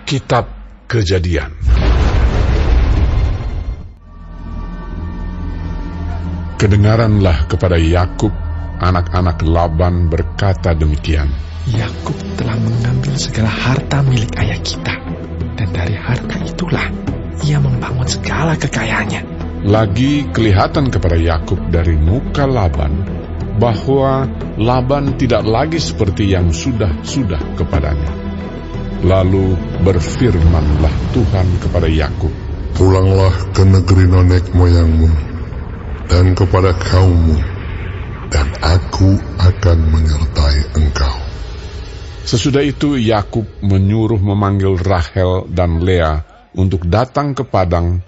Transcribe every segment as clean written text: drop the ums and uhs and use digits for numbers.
Kitab Kejadian. Kedengaranlah kepada Yakub, anak-anak Laban berkata demikian. Yakub telah mengambil segala harta milik ayah kita, dan dari harta itulah ia membangun segala kekayaannya. Lagi kelihatan kepada Yakub dari muka Laban bahwa Laban tidak lagi seperti yang sudah kepadanya. Lalu berfirmanlah Tuhan kepada Yakub, pulanglah ke negeri nenek moyangmu dan kepada kaummu, dan aku akan menyertai engkau. Sesudah itu Yakub menyuruh memanggil Rahel dan Lea untuk datang ke padang,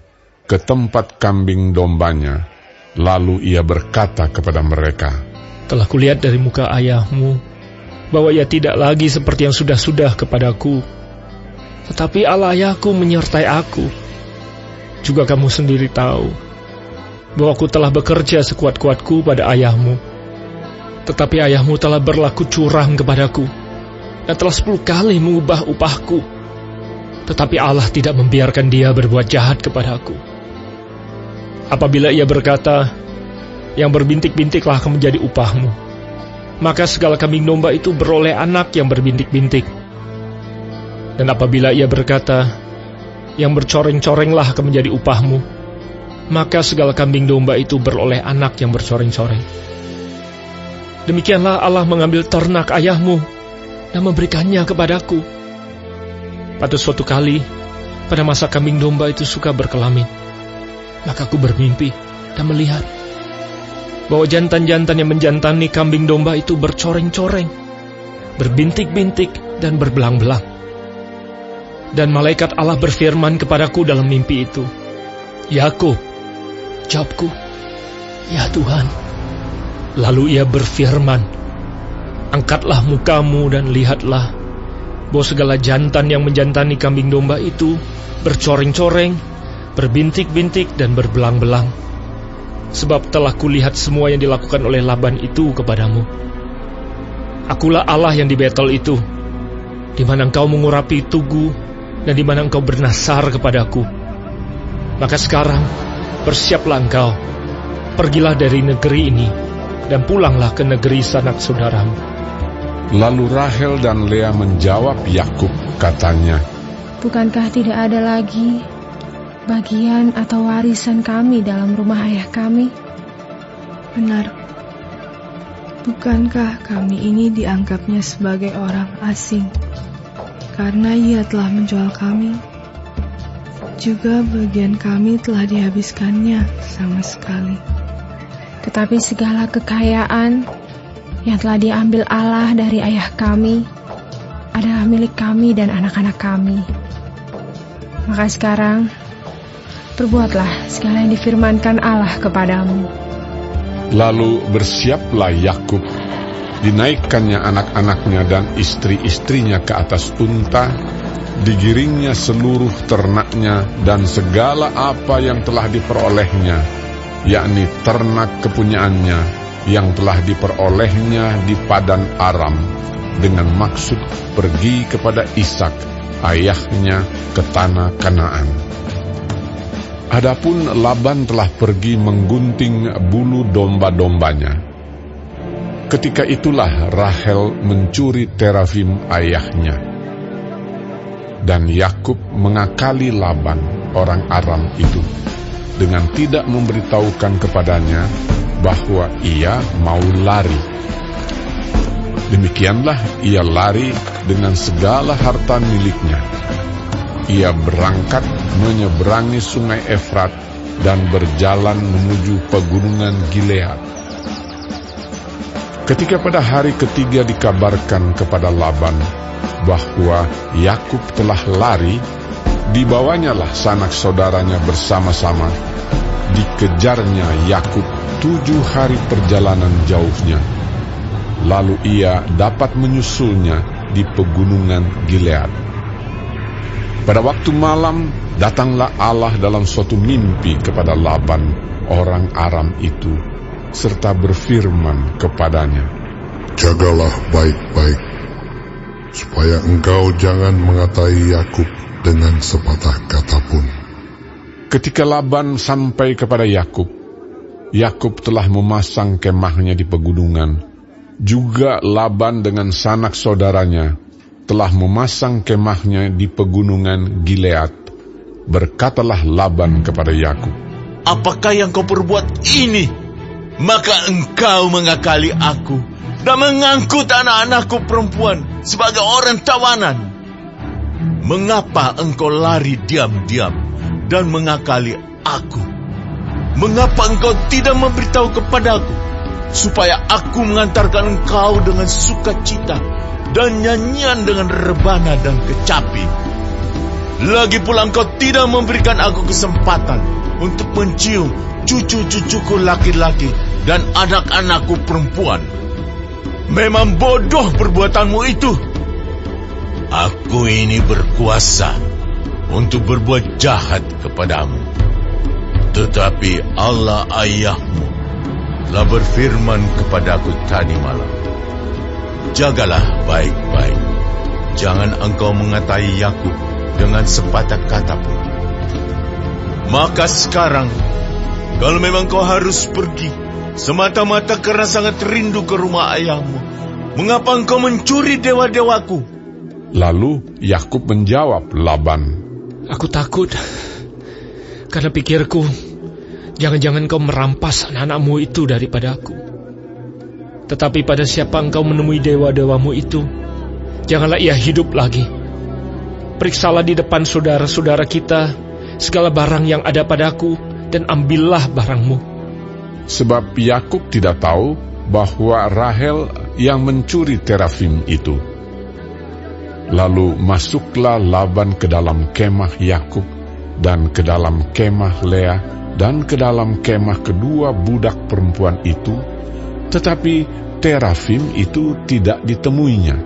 ke tempat kambing dombanya. Lalu ia berkata kepada mereka, telah kulihat dari muka ayahmu bahwa ia tidak lagi seperti yang sudah kepadaku, tetapi Allah ayahku menyertai aku. Juga kamu sendiri tahu bahwa aku telah bekerja sekuat-kuatku pada ayahmu, tetapi ayahmu telah berlaku curang kepadaku dan telah 10 kali mengubah upahku. Tetapi Allah tidak membiarkan dia berbuat jahat kepadaku. Apabila ia berkata, yang berbintik-bintiklah akan menjadi upahmu, maka segala kambing domba itu beroleh anak yang berbintik-bintik. Dan apabila ia berkata, yang bercoreng-corenglah akan menjadi upahmu, maka segala kambing domba itu beroleh anak yang bercoreng-coreng. Demikianlah Allah mengambil ternak ayahmu dan memberikannya kepadaku. Pada suatu kali, pada masa kambing domba itu suka berkelamin, maka aku bermimpi dan melihat bahwa jantan-jantan yang menjantani kambing domba itu bercoreng-coreng, berbintik-bintik dan berbelang-belang. Dan malaikat Allah berfirman kepadaku dalam mimpi itu, Yakub. Jawabku, ya Tuhan. Lalu ia berfirman, angkatlah mukamu dan lihatlah bahwa segala jantan yang menjantani kambing domba itu bercoreng-coreng, berbintik-bintik dan berbelang-belang. Sebab telah kulihat semua yang dilakukan oleh Laban itu kepadamu. Akulah Allah yang di Betel itu, di mana engkau mengurapi tugu dan di mana engkau bernasar kepadaku. Maka sekarang bersiaplah engkau, pergilah dari negeri ini dan pulanglah ke negeri sanak saudaramu. Lalu Rahel dan Lea menjawab Yakub, katanya, bukankah tidak ada lagi bagian atau warisan kami dalam rumah ayah kami? Benar. Bukankah kami ini dianggapnya sebagai orang asing karena ia telah menjual kami? Juga bagian kami telah dihabiskannya sama sekali. Tetapi segala kekayaan yang telah diambil Allah dari ayah kami adalah milik kami dan anak-anak kami. Maka sekarang perbuatlah segala yang difirmankan Allah kepadamu. Lalu bersiaplah Yakub, dinaikkannya anak-anaknya dan istri-istrinya ke atas unta, digiringnya seluruh ternaknya dan segala apa yang telah diperolehnya, yakni ternak kepunyaannya yang telah diperolehnya di Padan Aram, dengan maksud pergi kepada Ishak, ayahnya, ke tanah Kanaan. Adapun Laban telah pergi menggunting bulu domba-dombanya. Ketika itulah Rahel mencuri terafim ayahnya. Dan Yakub mengakali Laban, orang Aram itu, dengan tidak memberitahukan kepadanya bahwa ia mau lari. Demikianlah ia lari dengan segala harta miliknya. Ia berangkat menyeberangi sungai Efrat dan berjalan menuju pegunungan Gilead. Ketika pada hari ketiga dikabarkan kepada Laban bahwa Yakub telah lari, dibawanyalah sanak saudaranya bersama-sama, dikejarnya Yakub 7 hari perjalanan jauhnya. Lalu ia dapat menyusulnya di pegunungan Gilead. Pada waktu malam, datanglah Allah dalam suatu mimpi kepada Laban, orang Aram itu, serta berfirman kepadanya, Jagalah baik-baik, supaya engkau jangan mengatai Yakub dengan sepatah kata pun. Ketika Laban sampai kepada Yakub, Yakub telah memasang kemahnya di pegunungan. Juga Laban dengan sanak saudaranya telah memasang kemahnya di pegunungan Gilead. Berkatalah Laban kepada Yakub, Apakah yang kau perbuat ini? Maka engkau mengakali aku dan mengangkut anak-anakku perempuan sebagai orang tawanan. Mengapa engkau lari diam-diam dan mengakali aku? Mengapa engkau tidak memberitahu kepadaku, supaya aku mengantarkan engkau dengan sukacita dan nyanyian dengan rebana dan kecapi? Lagi pula engkau tidak memberikan aku kesempatan untuk mencium cucu-cucuku laki-laki dan anak-anakku perempuan. Memang bodoh perbuatanmu itu. Aku ini berkuasa untuk berbuat jahat kepadamu, tetapi Allah ayahmu telah berfirman kepadaku tadi malam, Jagalah baik-baik, jangan engkau mengatai Yakub dengan sepatah kata pun. Maka sekarang, kalau memang kau harus pergi semata-mata karena sangat rindu ke rumah ayahmu, mengapa engkau mencuri dewa-dewaku? Lalu Yakub menjawab Laban, Aku takut, karena pikirku, jangan-jangan kau merampas anak-anakmu itu daripada aku. Tetapi pada siapa engkau menemui dewa-dewamu itu, janganlah ia hidup lagi. Periksalah di depan saudara-saudara kita segala barang yang ada padaku, dan ambillah barangmu. sebab Yakub tidak tahu bahwa Rahel yang mencuri terafim itu. Lalu masuklah Laban ke dalam kemah Yakub dan ke dalam kemah Lea dan ke dalam kemah kedua budak perempuan itu, tetapi terafim itu tidak ditemuinya.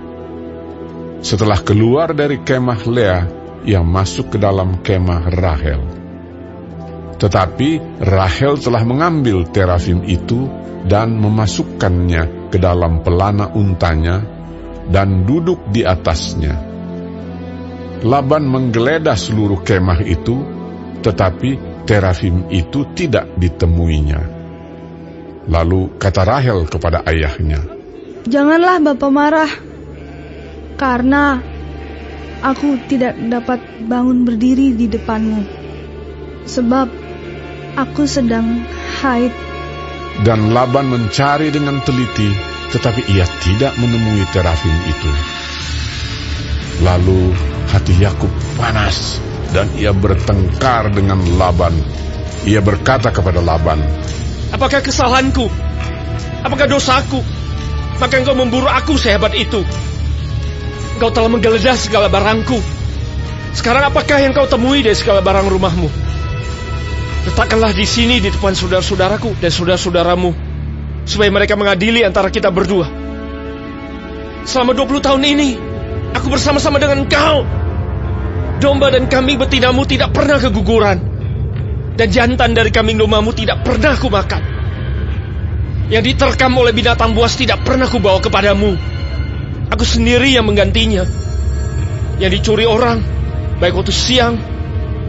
Setelah keluar dari kemah Lea, ia masuk ke dalam kemah Rahel. Tetapi Rahel telah mengambil terafim itu dan memasukkannya ke dalam pelana untanya dan duduk di atasnya. Laban menggeledah seluruh kemah itu, tetapi terafim itu tidak ditemuinya. Lalu kata Rahel kepada ayahnya, Janganlah Bapa marah, karena aku tidak dapat bangun berdiri di depanmu, sebab aku sedang haid. Dan Laban mencari dengan teliti, tetapi ia tidak menemui terafim itu. Lalu hati Yakub panas, dan ia bertengkar dengan Laban. Ia berkata kepada Laban, Apakah kesalahanku? Apakah dosaku? Maka engkau memburu aku sehebat itu. Engkau telah menggeledah segala barangku. Sekarang apakah yang kau temui dari segala barang rumahmu? Letakkanlah di sini di depan saudara-saudaraku dan saudara-saudaramu, supaya mereka mengadili antara kita berdua. Selama 20 tahun ini, aku bersama-sama dengan engkau. Domba dan kambing betinamu tidak pernah keguguran, dan jantan dari kambing dombamu tidak pernah kumakan. Yang diterkam oleh binatang buas tidak pernah kubawa kepadamu. Aku sendiri yang menggantinya. Yang dicuri orang, baik waktu siang,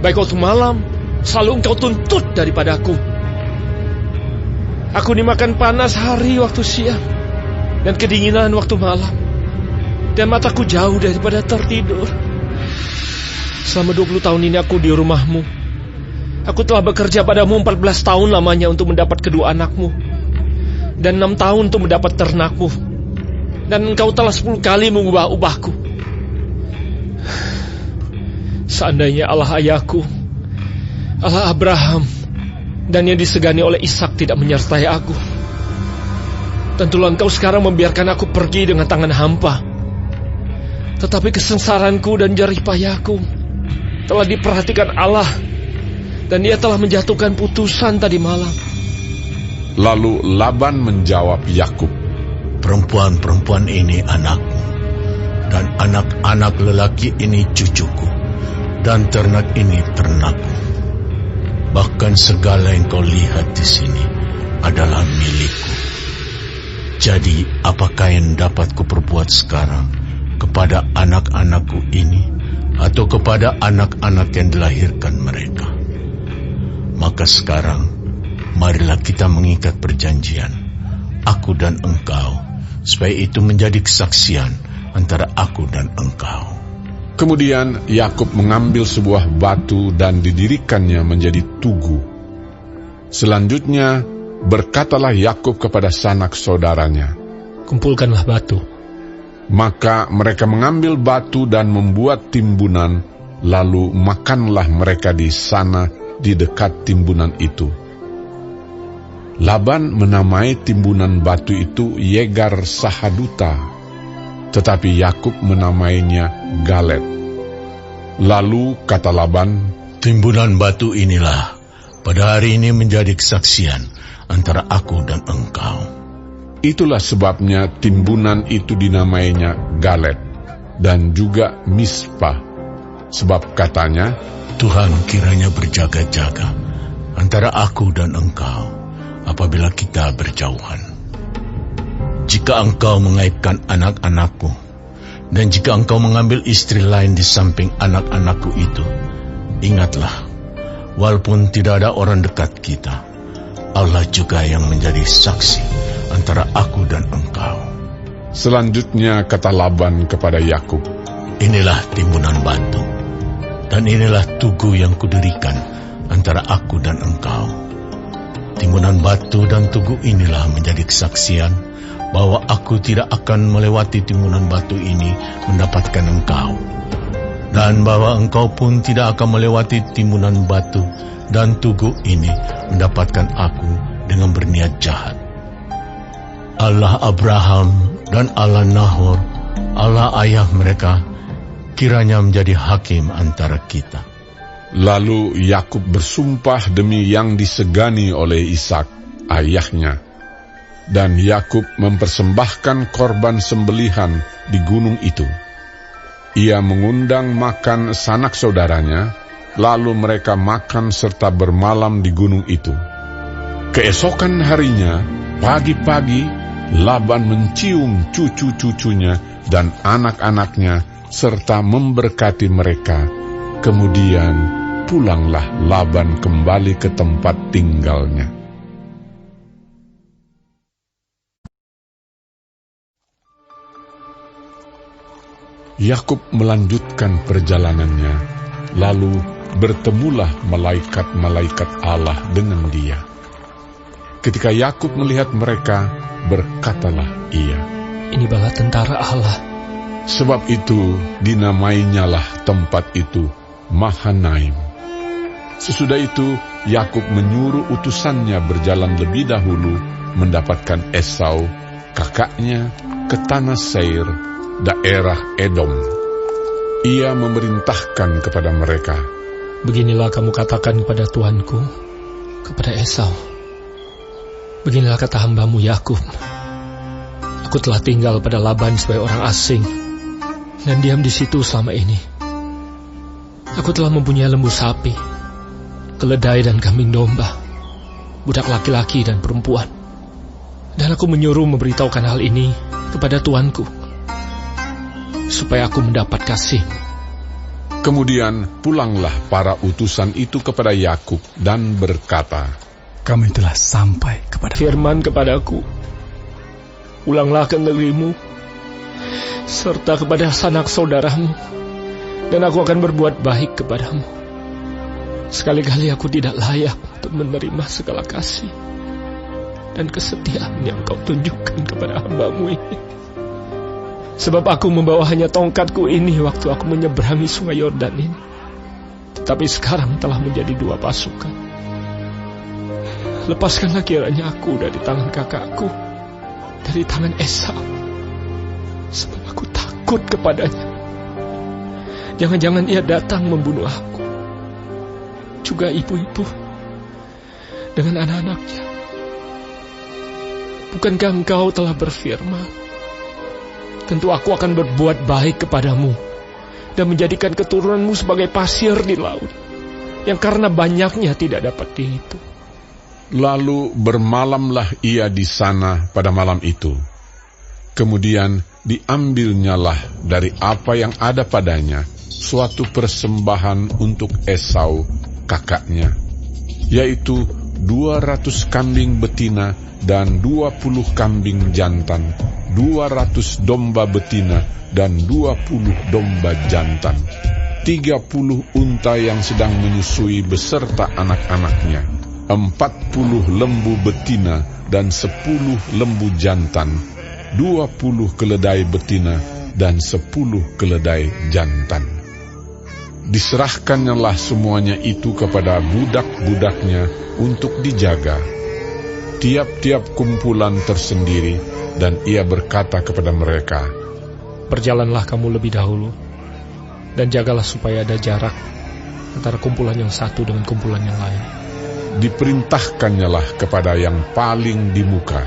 baik waktu malam, selalu engkau tuntut daripadaku. Aku dimakan panas hari waktu siang, dan kedinginan waktu malam, dan mataku jauh daripada tertidur. Selama 20 tahun ini aku di rumahmu. Aku telah bekerja padamu 14 tahun lamanya untuk mendapat kedua anakmu, dan 6 tahun untuk mendapat ternakmu, dan engkau telah 10 kali mengubah upahku. Seandainya Allah ayahku, Allah Abraham, dan yang disegani oleh Ishak tidak menyertai aku, tentulah engkau sekarang membiarkan aku pergi dengan tangan hampa. Tetapi kesengsaranku dan jerih payahku telah diperhatikan Allah, dan ia telah menjatuhkan putusan tadi malam. Lalu Laban menjawab Yakub, perempuan-perempuan ini anakmu, dan anak-anak lelaki ini cucuku, dan ternak ini ternakmu. Bahkan segala yang kau lihat di sini adalah milikku. Jadi apakah yang dapat kuperbuat sekarang kepada anak-anakku ini, atau kepada anak-anak yang dilahirkan mereka? Maka sekarang marilah kita mengikat perjanjian, aku dan engkau, supaya itu menjadi kesaksian antara aku dan engkau. Kemudian Yakub mengambil sebuah batu dan didirikannya menjadi tugu. Selanjutnya berkatalah Yakub kepada sanak saudaranya, kumpulkanlah batu. Maka mereka mengambil batu dan membuat timbunan, lalu makanlah mereka di sana di dekat timbunan itu. Laban menamai timbunan batu itu Yegar Sahaduta, tetapi Yakub menamainya Galet. Lalu kata Laban, timbunan batu inilah pada hari ini menjadi kesaksian antara aku dan engkau. Itulah sebabnya timbunan itu dinamainya Galet dan juga Mispa, sebab katanya, Tuhan kiranya berjaga-jaga antara aku dan engkau apabila kita berjauhan. Jika engkau mengaibkan anak-anakku, dan jika engkau mengambil istri lain di samping anak-anakku itu, ingatlah, walaupun tidak ada orang dekat kita, Allah juga yang menjadi saksi antara aku dan engkau. Selanjutnya kata Laban kepada Yakub, inilah timbunan batu, dan inilah tugu yang kudirikan antara aku dan engkau. Timbunan batu dan tugu inilah menjadi kesaksian bahwa aku tidak akan melewati timbunan batu ini mendapatkan engkau, dan bahwa engkau pun tidak akan melewati timbunan batu dan tugu ini mendapatkan aku dengan berniat jahat. Allah Abraham dan Allah Nahor, Allah ayah mereka, kiranya menjadi hakim antara kita. Lalu Yakub bersumpah demi yang disegani oleh Ishak, ayahnya. Dan Yakub mempersembahkan korban sembelihan di gunung itu. Ia mengundang makan sanak saudaranya, lalu mereka makan serta bermalam di gunung itu. Keesokan harinya, pagi-pagi, Laban mencium cucu-cucunya dan anak-anaknya serta memberkati mereka. Kemudian pulanglah Laban kembali ke tempat tinggalnya. Yakub melanjutkan perjalanannya, lalu bertemulah malaikat-malaikat Allah dengan dia. Ketika Yakub melihat mereka, berkatalah ia, ini bala tentara Allah. Sebab itu dinamainyalah tempat itu Mahanaim. Sesudah itu Yakub menyuruh utusannya berjalan lebih dahulu mendapatkan Esau, kakaknya, ke tanah Seir, daerah Edom. Ia memerintahkan kepada mereka, beginilah kamu katakan kepada tuanku, kepada Esau, beginilah kata hambamu Yakub, aku telah tinggal pada Laban sebagai orang asing dan diam di situ selama ini. Aku telah mempunyai lembu sapi, keledai dan kambing domba, budak laki-laki dan perempuan, dan aku menyuruh memberitahukan hal ini kepada tuanku, supaya aku mendapat kasih. Kemudian pulanglah para utusan itu kepada Yakub dan berkata, kami telah sampai kepada firman kepadaku, pulanglah ke negerimu, serta kepada sanak saudaramu, dan aku akan berbuat baik kepadamu. Sekali-kali aku tidak layak untuk menerima segala kasih dan kesetiaan yang kau tunjukkan kepada hambamu ini. Sebab aku membawa hanya tongkatku ini waktu aku menyeberangi sungai Yordan ini, tetapi sekarang telah menjadi 2 pasukan. Lepaskanlah kiranya aku dari tangan kakakku, dari tangan Esau, sebab aku takut kepadanya. Jangan-jangan ia datang membunuh aku. juga ibu-ibu dengan anak-anaknya. Bukankah Engkau telah berfirman, tentu aku akan berbuat baik kepadamu dan menjadikan keturunanmu sebagai pasir di laut, yang karena banyaknya tidak dapat dihitung. Lalu bermalamlah ia di sana pada malam itu. Kemudian diambilnyalah dari apa yang ada padanya suatu persembahan untuk Esau kakaknya, yaitu 200 kambing betina dan 20 kambing jantan, 200 domba betina dan 20 domba jantan, 30 unta yang sedang menyusui beserta anak-anaknya, 40 lembu betina dan 10 lembu jantan, 20 keledai betina dan 10 keledai jantan. Diserahkannyalah semuanya itu kepada budak-budaknya untuk dijaga, tiap-tiap kumpulan tersendiri, dan ia berkata kepada mereka, Berjalanlah kamu lebih dahulu, dan jagalah supaya ada jarak antara kumpulan yang satu dengan kumpulan yang lain. Diperintahkannyalah kepada yang paling di muka.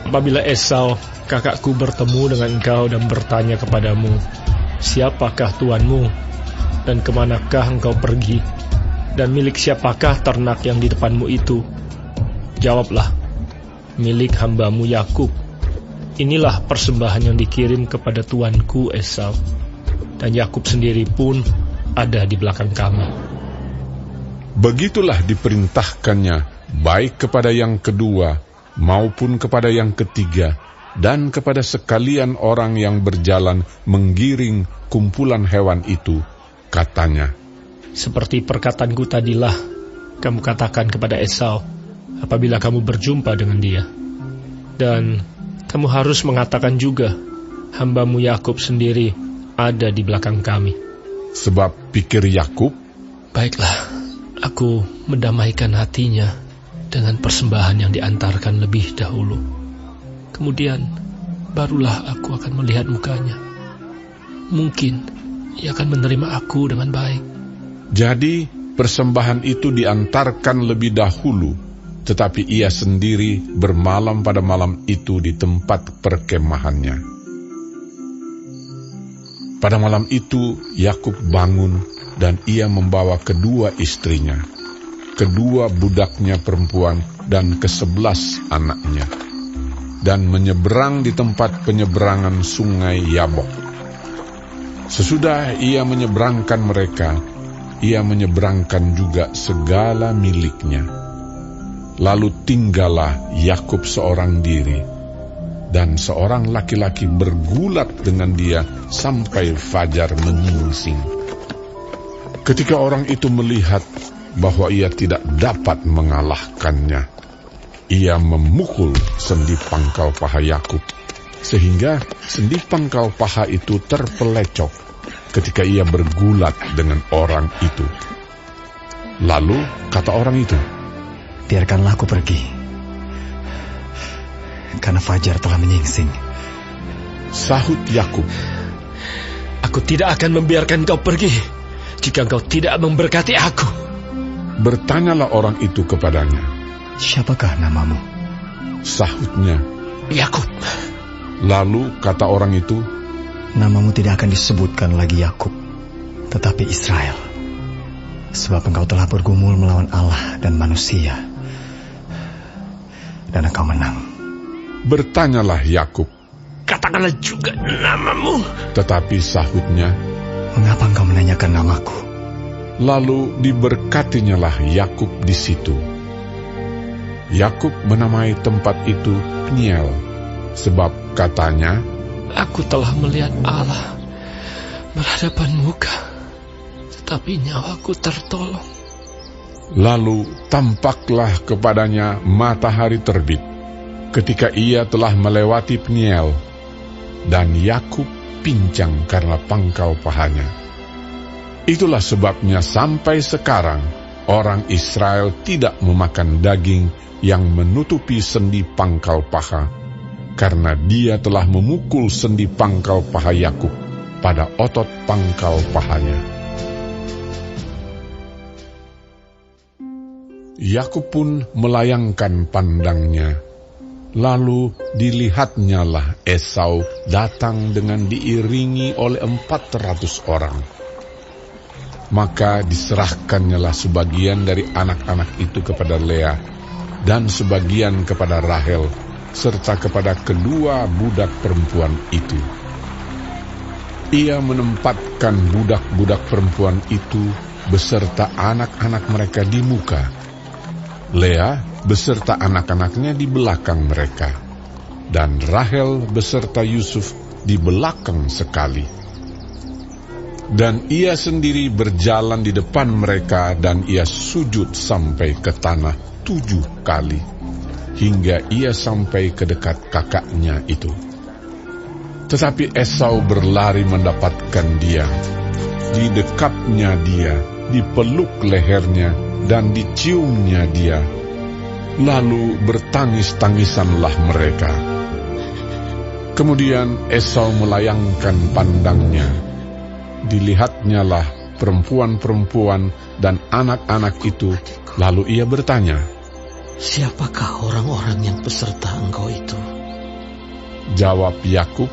Apabila Esau, kakakku, bertemu dengan engkau dan bertanya kepadamu, siapakah tuanmu, dan kemanakah engkau pergi, dan milik siapakah ternak yang di depanmu itu? Jawablah, milik hambamu Yakub. Inilah persembahan yang dikirim kepada tuanku Esau, dan Yakub sendiri pun ada di belakang kami. Begitulah diperintahkannya, baik kepada yang kedua maupun kepada yang ketiga, dan kepada sekalian orang yang berjalan menggiring kumpulan hewan itu. Katanya, Seperti perkataanku tadilah, kamu katakan kepada Esau apabila kamu berjumpa dengan dia. Dan kamu harus mengatakan juga, hambamu Yakub sendiri ada di belakang kami. sebab pikir Yakub, Baiklah, aku mendamaikan hatinya dengan persembahan yang diantarkan lebih dahulu. Kemudian barulah aku akan melihat mukanya. Mungkin ia akan menerima aku dengan baik. jadi persembahan itu diantarkan lebih dahulu, tetapi ia sendiri bermalam pada malam itu di tempat perkemahannya. Pada malam itu Yakub bangun dan ia membawa kedua istrinya, kedua budaknya perempuan dan ke-11 anaknya, dan menyeberang di tempat penyeberangan sungai Yabok. Sesudah ia menyeberangkan mereka, ia menyeberangkan juga segala miliknya. Lalu tinggallah Yakub seorang diri, dan seorang laki-laki bergulat dengan dia sampai fajar menyingsing. Ketika orang itu melihat bahwa ia tidak dapat mengalahkannya, ia memukul sendi pangkal paha Yakub, sehingga sendi pangkal paha itu terpelecok ketika ia bergulat dengan orang itu. Lalu kata orang itu, Biarkanlah aku pergi, karena fajar telah menyingsing. Sahut Yakub, Aku tidak akan membiarkan kau pergi jika engkau tidak memberkati aku. Bertanyalah orang itu kepadanya. Siapakah namamu? Sahutnya, Yakub. lalu kata orang itu, Namamu tidak akan disebutkan lagi Yakub, tetapi Israel, sebab engkau telah bergumul melawan Allah dan manusia, dan engkau menang. Bertanyalah Yakub, Katakanlah juga namamu. tetapi sahutnya, Mengapa engkau menanyakan namaku? lalu diberkatinyalah Yakub di situ. Yakub menamai tempat itu Peniel, sebab katanya, Aku telah melihat Allah berhadapan muka, tetapi nyawaku tertolong. Lalu tampaklah kepadanya matahari terbit ketika ia telah melewati Peniel, dan Yakub pincang karena pangkal pahanya. Itulah sebabnya sampai sekarang orang Israel tidak memakan daging yang menutupi sendi pangkal paha, karena dia telah memukul sendi pangkal paha Yakub pada otot pangkal pahanya. Yakub pun melayangkan pandangnya. Lalu dilihatnyalah Esau datang dengan diiringi oleh 400 orang. Maka diserahkannyalah sebagian dari anak-anak itu kepada Lea, dan sebagian kepada Rahel, serta kepada kedua budak perempuan itu. Ia menempatkan budak-budak perempuan itu beserta anak-anak mereka di muka, Lea beserta anak-anaknya di belakang mereka, dan Rahel beserta Yusuf di belakang sekali. Dan ia sendiri berjalan di depan mereka, dan ia sujud sampai ke tanah 7 kali, hingga ia sampai ke dekat kakaknya itu. Tetapi Esau berlari mendapatkan dia, didekapnya dia, dipeluk lehernya, dan diciumnya dia. Lalu bertangis-tangisanlah mereka. Kemudian Esau melayangkan pandangnya. Dilihatnyalah perempuan-perempuan dan anak-anak itu. Lalu ia bertanya, "Siapakah orang-orang yang beserta engkau itu?" Jawab Yakub,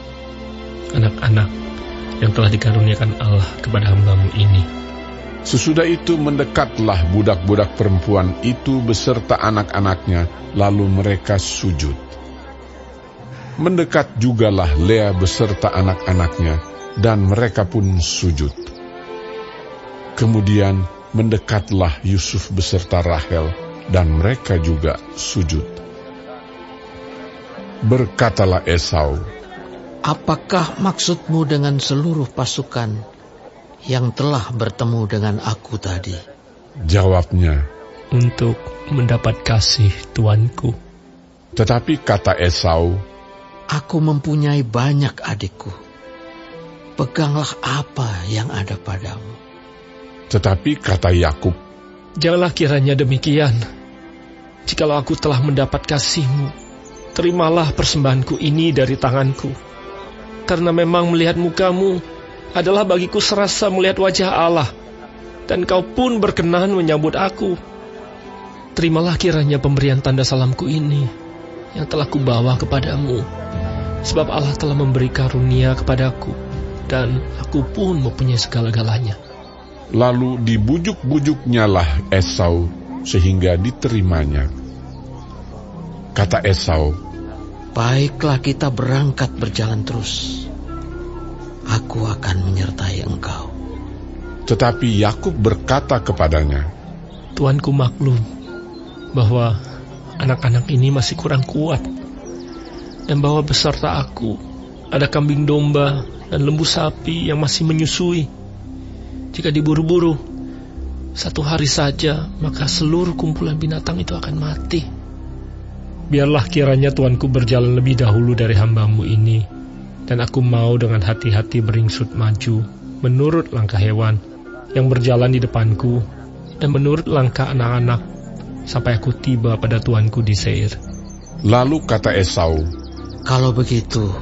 "Anak-anak yang telah dikaruniakan Allah kepada hamba-Mu ini." Sesudah itu mendekatlah budak-budak perempuan itu beserta anak-anaknya, lalu mereka sujud. Mendekat jugalah Lea beserta anak-anaknya, dan mereka pun sujud. Kemudian mendekatlah Yusuf beserta Rahel, dan mereka juga sujud. Berkatalah Esau, "Apakah maksudmu dengan seluruh pasukan yang telah bertemu dengan aku tadi?" Jawabnya, "Untuk mendapat kasih tuanku." Tetapi kata Esau, "Aku mempunyai banyak adikku. Peganglah apa yang ada padamu." Tetapi kata Yakub, "Janganlah kiranya demikian. Jikalau aku telah mendapat kasih-Mu, terimalah persembahanku ini dari tanganku. Karena memang melihat muka-Mu adalah bagiku serasa melihat wajah Allah, dan Kau pun berkenan menyambut aku. Terimalah kiranya pemberian tanda salamku ini yang telah kubawa kepadamu, sebab Allah telah memberi karunia kepadaku, dan aku pun mempunyai segala-galanya." Lalu dibujuk-bujuknyalah Esau sehingga diterimanya. Kata Esau, "Baiklah, kita berangkat berjalan terus. Aku akan menyertai engkau." Tetapi Yakub berkata kepadanya, "Tuanku maklum bahwa anak-anak ini masih kurang kuat, dan bahwa beserta aku ada kambing domba dan lembu sapi yang masih menyusui. Jika diburu-buru, 1 hari saja, maka seluruh kumpulan binatang itu akan mati. Biarlah kiranya tuanku berjalan lebih dahulu dari hamba-Mu ini, dan aku mau dengan hati-hati beringsut maju menurut langkah hewan yang berjalan di depanku, dan menurut langkah anak-anak, sampai aku tiba pada tuanku di Seir." Lalu kata Esau, "Kalau begitu,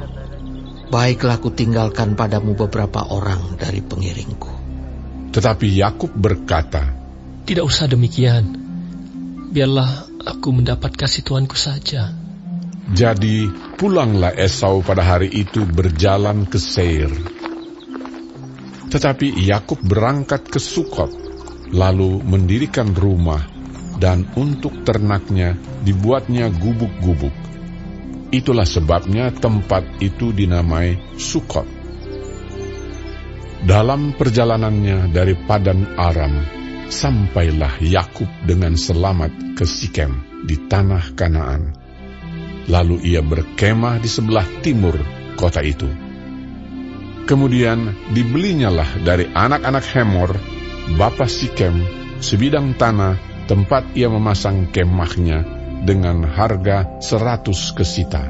baiklah aku tinggalkan padamu beberapa orang dari pengiringku." Tetapi Yakub berkata, "Tidak usah demikian. Biarlah aku mendapat kasih tuanku saja." Jadi pulanglah Esau pada hari itu berjalan ke Seir. Tetapi Yakub berangkat ke Sukot, lalu mendirikan rumah, dan untuk ternaknya dibuatnya gubuk-gubuk. Itulah sebabnya tempat itu dinamai Sukot. Dalam perjalanannya dari Padan Aram, sampailah Yakub dengan selamat ke Sikem di tanah Kanaan. Lalu ia berkemah di sebelah timur kota itu. Kemudian dibelinyalah dari anak-anak Hemor, bapa Sikem, sebidang tanah tempat ia memasang kemahnya dengan harga 100 kesita.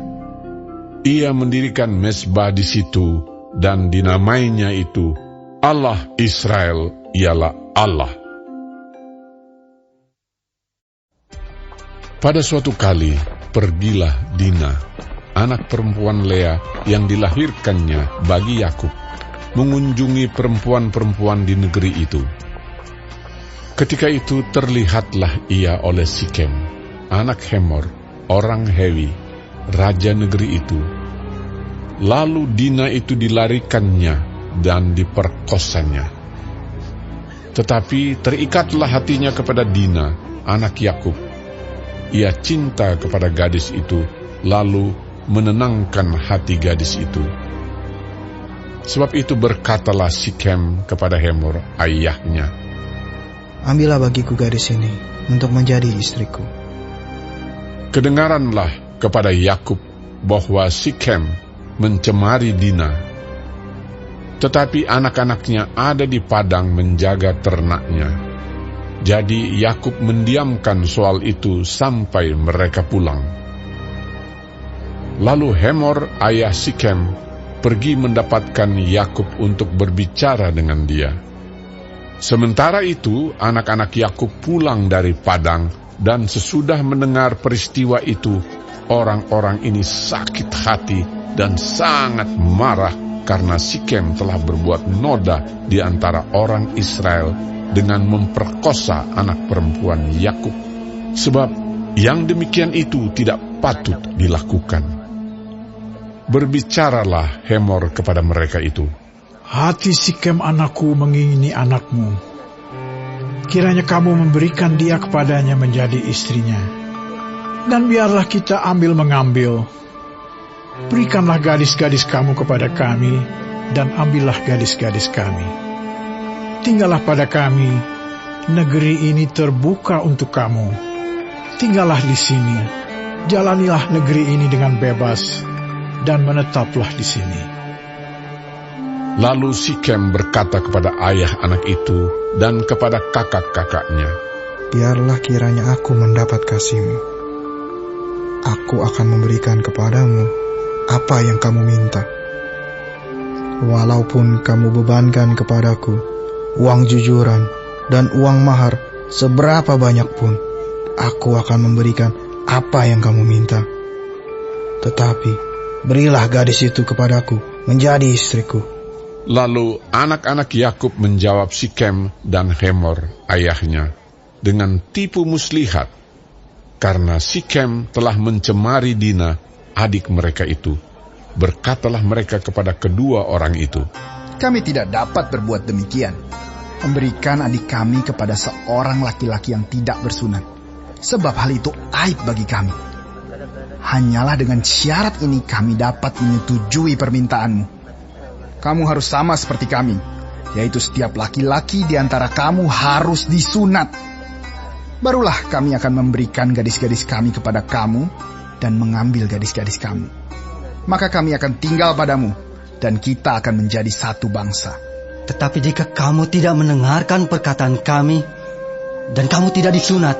Ia mendirikan mezbah di situ, dan dinamainya itu Allah Israel ialah Allah. Pada suatu kali, pergilah Dina, anak perempuan Lea yang dilahirkannya bagi Yakub, mengunjungi perempuan-perempuan di negeri itu. Ketika itu terlihatlah ia oleh Sikem, anak Hemor, orang Hewi, raja negeri itu. Lalu Dina itu dilarikannya dan diperkosanya. Tetapi terikatlah hatinya kepada Dina, anak Yakub. Ia cinta kepada gadis itu, lalu menenangkan hati gadis itu. Sebab itu berkatalah Sikem kepada Hemor, ayahnya, ambillah bagiku gadis ini untuk menjadi istriku. Kedengaranlah kepada Yakub bahwa Sikem mencemari Dina. Tetapi anak-anaknya ada di padang menjaga ternaknya. Jadi Yakub mendiamkan soal itu sampai mereka pulang. Lalu Hemor, ayah Sikem, pergi mendapatkan Yakub untuk berbicara dengan dia. Sementara itu, anak-anak Yakub pulang dari padang, dan sesudah mendengar peristiwa itu, orang-orang ini sakit hati dan sangat marah karena Sikem telah berbuat noda di antara orang Israel dengan memperkosa anak perempuan Yakub, sebab yang demikian itu tidak patut dilakukan. Berbicaralah Hemor kepada mereka itu, hati Sikem anakku mengingini anakmu. Kiranya kamu memberikan dia kepadanya menjadi istrinya. Dan biarlah kita ambil-mengambil. Berikanlah gadis-gadis kamu kepada kami, dan ambillah gadis-gadis kami. Tinggallah pada kami, negeri ini terbuka untuk kamu. Tinggallah di sini, jalanilah negeri ini dengan bebas, dan menetaplah di sini. Lalu Sikem berkata kepada ayah anak itu dan kepada kakak-kakaknya, biarlah kiranya aku mendapat kasihmu. Aku akan memberikan kepadamu apa yang kamu minta. Walaupun kamu bebankan kepadaku uang jujuran dan uang mahar seberapa banyak pun, aku akan memberikan apa yang kamu minta. Tetapi berilah gadis itu kepadaku menjadi istriku. Lalu anak-anak Yakub menjawab Sikem dan Hemor, ayahnya, dengan tipu muslihat, karena Sikem telah mencemari Dina, adik mereka itu. Berkatalah mereka kepada kedua orang itu, kami tidak dapat berbuat demikian, memberikan adik kami kepada seorang laki-laki yang tidak bersunat, sebab hal itu aib bagi kami. Hanyalah dengan syarat ini kami dapat menyetujui permintaanmu. Kamu harus sama seperti kami, yaitu setiap laki-laki di antara kamu harus disunat. Barulah kami akan memberikan gadis-gadis kami kepada kamu dan mengambil gadis-gadis kamu. Maka kami akan tinggal padamu, dan kita akan menjadi satu bangsa. Tetapi jika kamu tidak mendengarkan perkataan kami, dan kamu tidak disunat,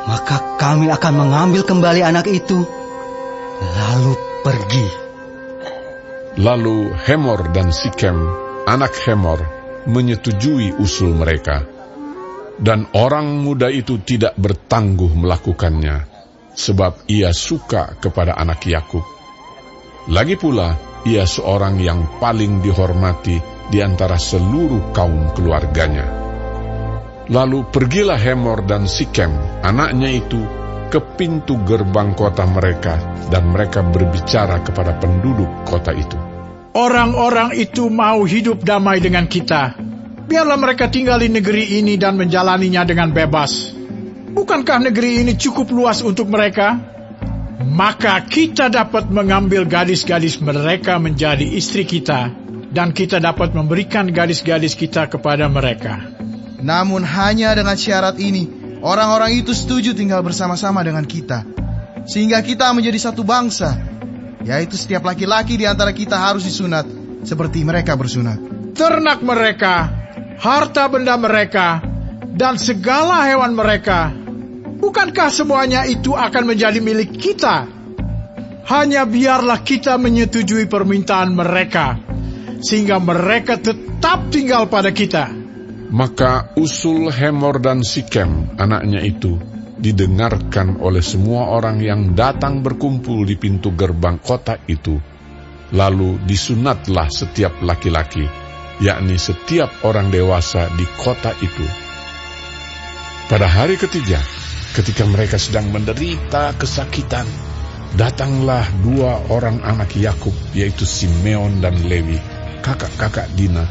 maka kami akan mengambil kembali anak itu, lalu pergi. Lalu Hemor dan Sikem, anak Hemor, menyetujui usul mereka. Dan orang muda itu tidak bertangguh melakukannya, sebab ia suka kepada anak Yakub. Lagi pula, ia seorang yang paling dihormati di antara seluruh kaum keluarganya. Lalu pergilah Hemor dan Sikem, anaknya itu, ke pintu gerbang kota mereka, dan mereka berbicara kepada penduduk kota itu. Orang-orang itu mau hidup damai dengan kita. Biarlah mereka tinggal di negeri ini dan menjalaninya dengan bebas. Bukankah negeri ini cukup luas untuk mereka? Maka kita dapat mengambil gadis-gadis mereka menjadi istri kita, dan kita dapat memberikan gadis-gadis kita kepada mereka. Namun hanya dengan syarat ini, orang-orang itu setuju tinggal bersama-sama dengan kita, sehingga kita menjadi satu bangsa, yaitu setiap laki-laki di antara kita harus disunat, seperti mereka bersunat. Ternak mereka, harta benda mereka, dan segala hewan mereka, bukankah semuanya itu akan menjadi milik kita? Hanya biarlah kita menyetujui permintaan mereka, sehingga mereka tetap tinggal pada kita. Maka usul Hemor dan Sikem, anaknya itu, didengarkan oleh semua orang yang datang berkumpul di pintu gerbang kota itu. Lalu disunatlah setiap laki-laki, yakni setiap orang dewasa di kota itu. Pada hari ketiga, ketika mereka sedang menderita kesakitan, datanglah 2 orang anak Yakub, yaitu Simeon dan Lewi, kakak-kakak Dina,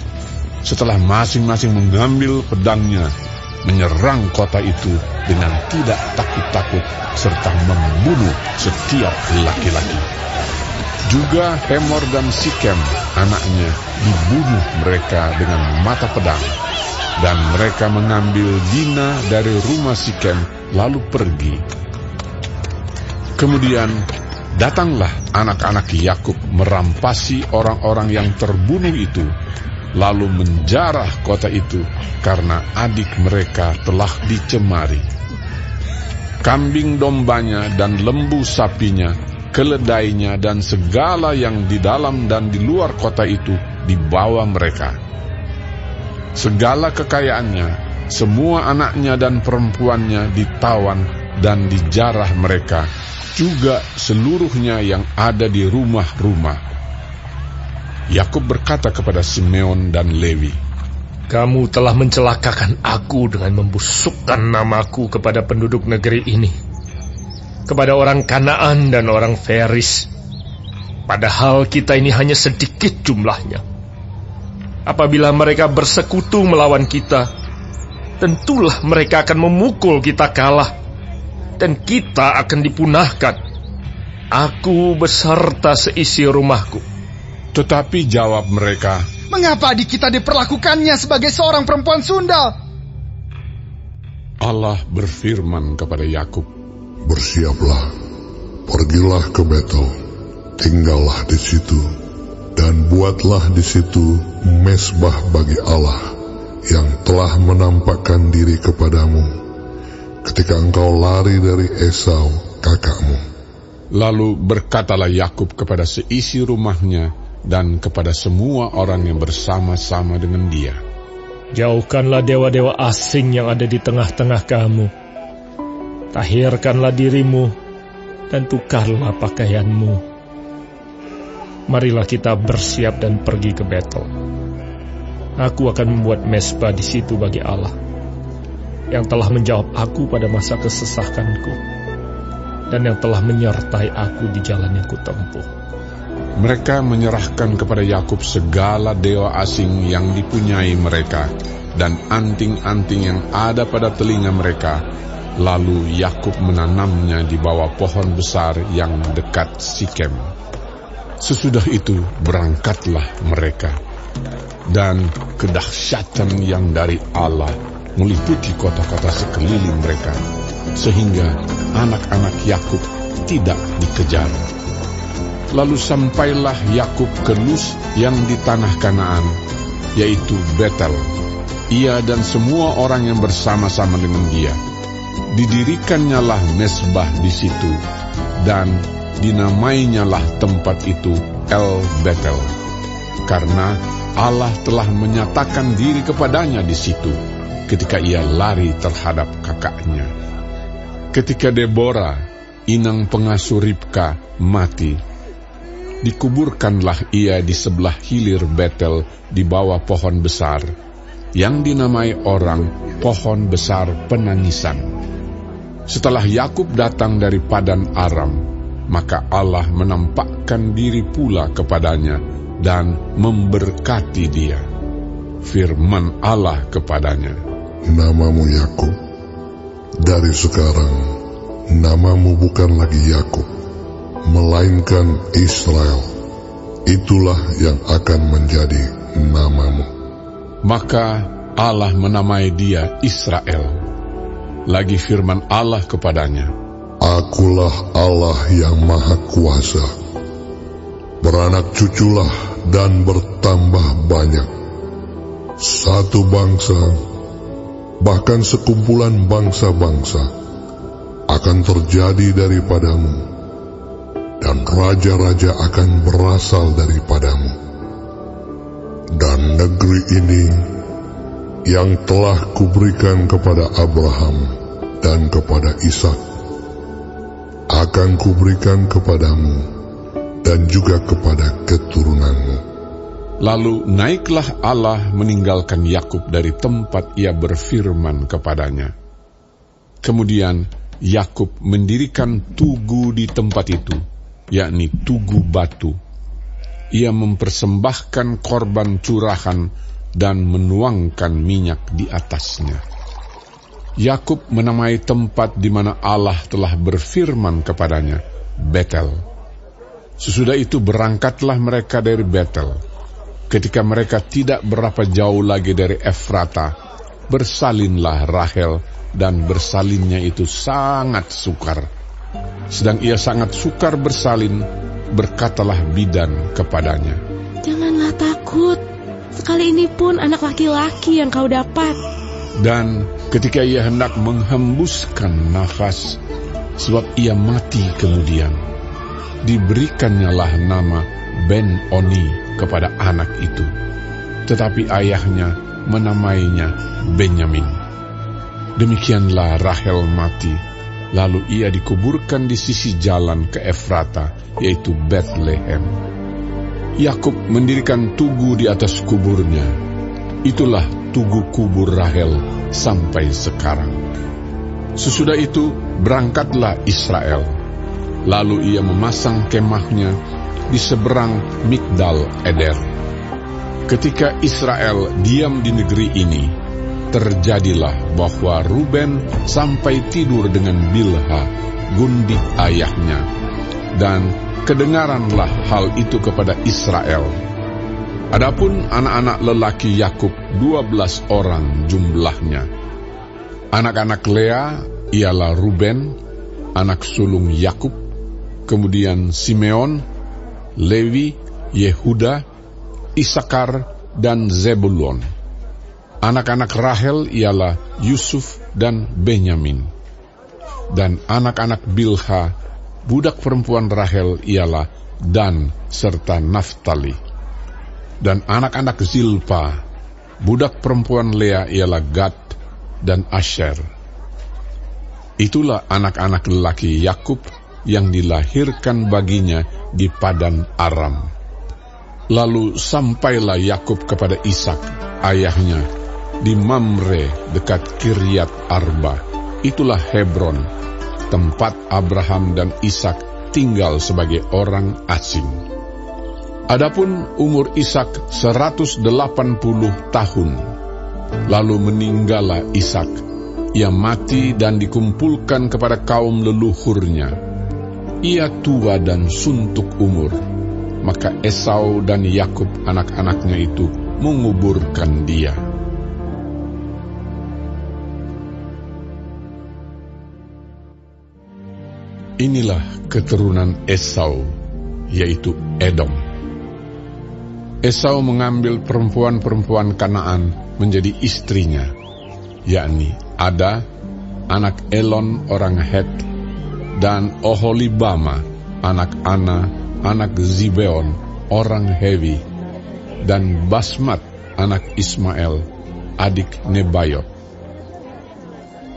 setelah masing-masing mengambil pedangnya, menyerang kota itu dengan tidak takut-takut serta membunuh setiap laki-laki. Juga Hemor dan Sikem, anaknya, dibunuh mereka dengan mata pedang. Dan mereka mengambil Dina dari rumah Sikem lalu pergi. Kemudian datanglah anak-anak Yakub merampasi orang-orang yang terbunuh itu, lalu menjarah kota itu karena adik mereka telah dicemari. Kambing dombanya dan lembu sapinya, keledainya dan segala yang di dalam dan di luar kota itu dibawa mereka. Segala kekayaannya, semua anaknya dan perempuannya ditawan dan dijarah mereka, juga seluruhnya yang ada di rumah-rumah. Yakub berkata kepada Simeon dan Lewi, "Kamu telah mencelakakan aku dengan membusukkan namaku kepada penduduk negeri ini, kepada orang Kanaan dan orang Feris. Padahal kita ini hanya sedikit jumlahnya. Apabila mereka bersekutu melawan kita, tentulah mereka akan memukul kita kalah, dan kita akan dipunahkan, aku beserta seisi rumahku." Tetapi jawab mereka, "Mengapa adik kita diperlakukannya sebagai seorang perempuan sundal?" Allah berfirman kepada Yakub, "Bersiaplah, pergilah ke Betel, tinggallah di situ, dan buatlah di situ mezbah bagi Allah yang telah menampakkan diri kepadamu ketika engkau lari dari Esau kakakmu." Lalu berkatalah Yakub kepada seisi rumahnya dan kepada semua orang yang bersama-sama dengan dia, "Jauhkanlah dewa-dewa asing yang ada di tengah-tengah kamu. Tahirkanlah dirimu dan tukarlah pakaianmu. Marilah kita bersiap dan pergi ke Betel. Aku akan membuat mezbah di situ bagi Allah, yang telah menjawab aku pada masa kesesakanku, dan yang telah menyertai aku di jalan yang kutempuh." Mereka menyerahkan kepada Yakub segala dewa asing yang dipunyai mereka dan anting-anting yang ada pada telinga mereka. Lalu Yakub menanamnya di bawah pohon besar yang dekat Sikem. Sesudah itu berangkatlah mereka, dan kedahsyatan yang dari Allah meliputi kota-kota sekeliling mereka, sehingga anak-anak Yakub tidak dikejar. Lalu sampailah Yakub ke Luz yang di tanah Kanaan, yaitu Betel, ia dan semua orang yang bersama-sama dengan dia. Didirikannya lah mezbah di situ, dan dinamainyalah tempat itu El Betel, karena Allah telah menyatakan diri kepadanya di situ ketika ia lari terhadap kakaknya. Ketika Deborah, inang pengasuh Ribka, mati, dikuburkanlah ia di sebelah hilir Betel di bawah pohon besar, yang dinamai orang pohon besar penangisan. Setelah Yakub datang dari Padan Aram, maka Allah menampakkan diri pula kepadanya dan memberkati dia. Firman Allah kepadanya, "Namamu Yakub, dari sekarang namamu bukan lagi Yakub, melainkan Israel. Itulah yang akan menjadi namamu." Maka Allah menamai dia Israel. Lagi firman Allah kepadanya, "Akulah Allah yang Maha Kuasa. Beranak cuculah dan bertambah banyak. Satu bangsa, bahkan sekumpulan bangsa-bangsa, akan terjadi daripadamu, dan raja-raja akan berasal daripadamu. Dan negeri ini yang telah kuberikan kepada Abraham dan kepada Ishak, akan kuberikan kepadamu dan juga kepada keturunanmu." Lalu naiklah Allah meninggalkan Yakub dari tempat ia berfirman kepadanya. Kemudian Yakub mendirikan tugu di tempat itu, yakni tugu batu. Ia mempersembahkan korban curahan dan menuangkan minyak di atasnya. Yakub menamai tempat di mana Allah telah berfirman kepadanya, Betel. Sesudah itu berangkatlah mereka dari Betel. Ketika mereka tidak berapa jauh lagi dari Efrata, bersalinlah Rahel, dan bersalinnya itu sangat sukar. Sedang ia sangat sukar bersalin, berkatalah bidan kepadanya, "Janganlah takut, sekali ini pun anak laki-laki yang kau dapat." Dan ketika ia hendak menghembuskan nafas, sebab ia mati kemudian, diberikannya nama Ben-Oni kepada anak itu. Tetapi ayahnya menamainya Benyamin. Demikianlah Rahel mati, lalu ia dikuburkan di sisi jalan ke Efrata, yaitu Bethlehem. Yakub mendirikan tugu di atas kuburnya. Itulah tugu kubur Rahel sampai sekarang. Sesudah itu berangkatlah Israel. Lalu ia memasang kemahnya di seberang Migdal Eder. Ketika Israel diam di negeri ini, terjadilah bahwa Ruben sampai tidur dengan Bilha, gundik ayahnya, dan kedengaranlah hal itu kepada Israel. Adapun anak-anak lelaki Yakub 12 orang jumlahnya. Anak-anak Lea ialah Ruben, anak sulung Yakub, kemudian Simeon, Lewi, Yehuda, Isakar, dan Zebulon. Anak-anak Rahel ialah Yusuf dan Benyamin. Dan anak-anak Bilha, budak perempuan Rahel, ialah Dan serta Naftali. Dan anak-anak Zilpa, budak perempuan Lea, ialah Gad dan Asher. Itulah anak-anak lelaki Yakub yang dilahirkan baginya di Padan Aram. Lalu sampailah Yakub kepada Ishak, ayahnya, di Mamre dekat Kiryat Arba. Itulah Hebron, tempat Abraham dan Ishak tinggal sebagai orang asing. Adapun umur Ishak 180 tahun. Lalu meninggallah Ishak. Ia mati dan dikumpulkan kepada kaum leluhurnya. Ia tua dan suntuk umur. Maka Esau dan Yakub anak-anaknya itu menguburkan dia. Inilah keturunan Esau, yaitu Edom. Esau mengambil perempuan-perempuan Kanaan menjadi istrinya, yakni Ada, anak Elon orang Het, dan Oholibama, anak Ana, anak Zibeon orang Hewi, dan Basmat, anak Ismael, adik Nebayot.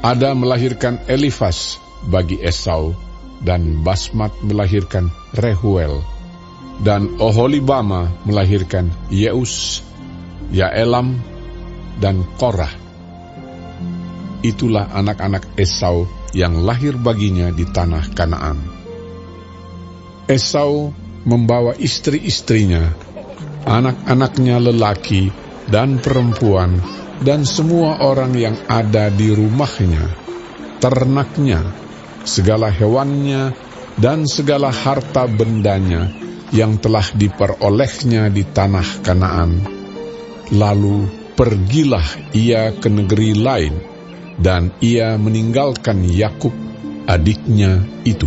Ada melahirkan Elifas bagi Esau, dan Basmat melahirkan Rehuel, dan Oholibama melahirkan Yeus, Yaelam, dan Korah. Itulah anak-anak Esau yang lahir baginya di tanah Kanaan. Esau membawa istri-istrinya, anak-anaknya lelaki dan perempuan, dan semua orang yang ada di rumahnya, ternaknya, segala hewannya, dan segala harta bendanya yang telah diperolehnya di tanah Kanaan. Lalu pergilah ia ke negeri lain, dan ia meninggalkan Yakub, adiknya itu.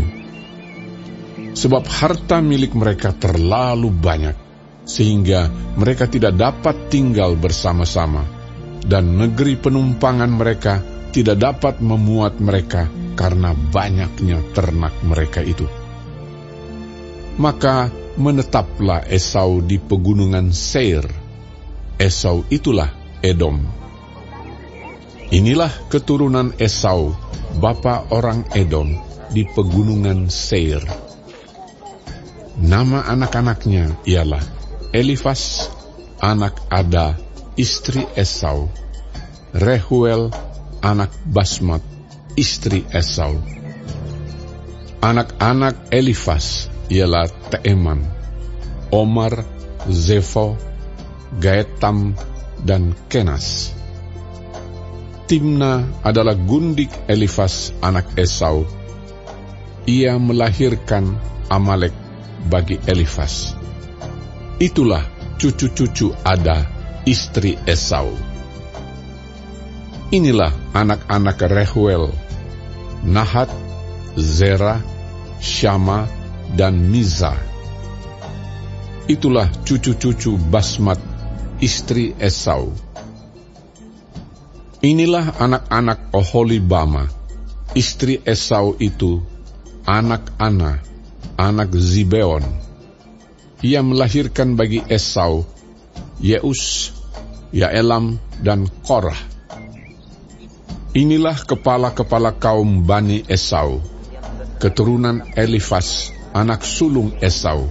Sebab harta milik mereka terlalu banyak, sehingga mereka tidak dapat tinggal bersama-sama, dan negeri penumpangan mereka tidak dapat memuat mereka karena banyaknya ternak mereka itu. Maka menetaplah Esau di pegunungan Seir. Esau itulah Edom. Inilah keturunan Esau, bapa orang Edom, di pegunungan Seir. Nama anak-anaknya ialah Elifas, anak Ada, istri Esau, Rehuel, anak Basmat, istri Esau. Anak-anak Elifas ialah Teeman, Omar, Zefo, Gaetam, dan Kenas. Timna adalah gundik Elifas anak Esau. Ia melahirkan Amalek bagi Elifas. Itulah cucu-cucu Ada, istri Esau. Inilah anak-anak Rehuel, Nahat, Zera, Syama, dan Miza. Itulah cucu-cucu Basmat, istri Esau. Inilah anak-anak Oholibama, istri Esau itu, anak Ana, anak Zibeon. Ia melahirkan bagi Esau, Yeus, Yaelam, dan Korah. Inilah kepala-kepala kaum Bani Esau, keturunan Elifas, anak sulung Esau.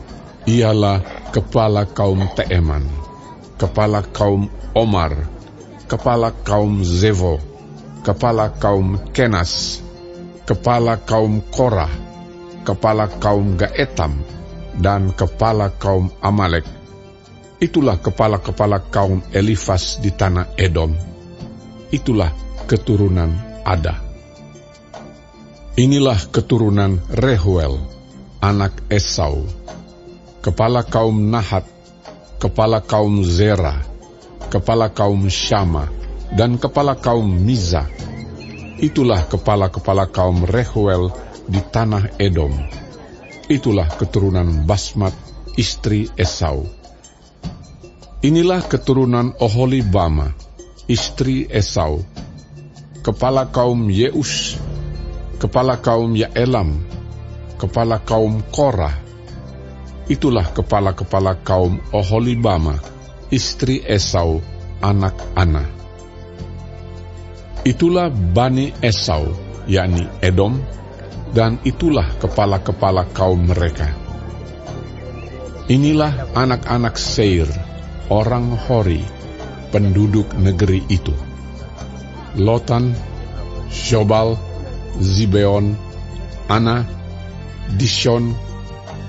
Ialah kepala kaum Teeman, kepala kaum Omar, kepala kaum Zevo, kepala kaum Kenas, kepala kaum Korah, kepala kaum Gaetam, dan kepala kaum Amalek. Itulah kepala-kepala kaum Elifas di tanah Edom. Itulah keturunan Ada. Inilah keturunan Rehuel, anak Esau, kepala kaum Nahat, kepala kaum Zera, kepala kaum Syama, dan kepala kaum Miza. Itulah kepala-kepala kaum Rehuel di tanah Edom. Itulah keturunan Basmat, istri Esau. Inilah keturunan Oholibama, istri Esau, kepala kaum Yeus, kepala kaum Yaelam, kepala kaum Korah. Itulah kepala-kepala kaum Oholibama, istri Esau, anak Ana. Itulah Bani Esau, yakni Edom, dan itulah kepala-kepala kaum mereka. Inilah anak-anak Seir, orang Hori, penduduk negeri itu. Lotan, Shobal, Zibeon, Ana, Dishon,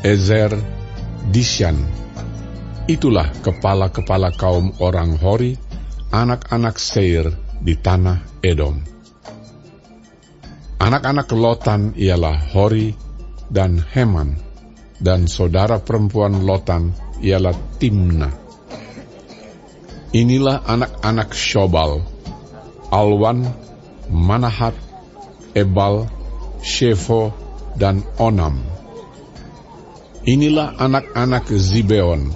Ezer, Dishan. Itulah kepala-kepala kaum orang Hori, anak-anak Seir di tanah Edom. Anak-anak Lotan ialah Hori dan Heman, dan saudara perempuan Lotan ialah Timna. Inilah anak-anak Shobal, Alwan, Manahat, Ebal, Shefo, dan Onam. Inilah anak-anak Zibeon,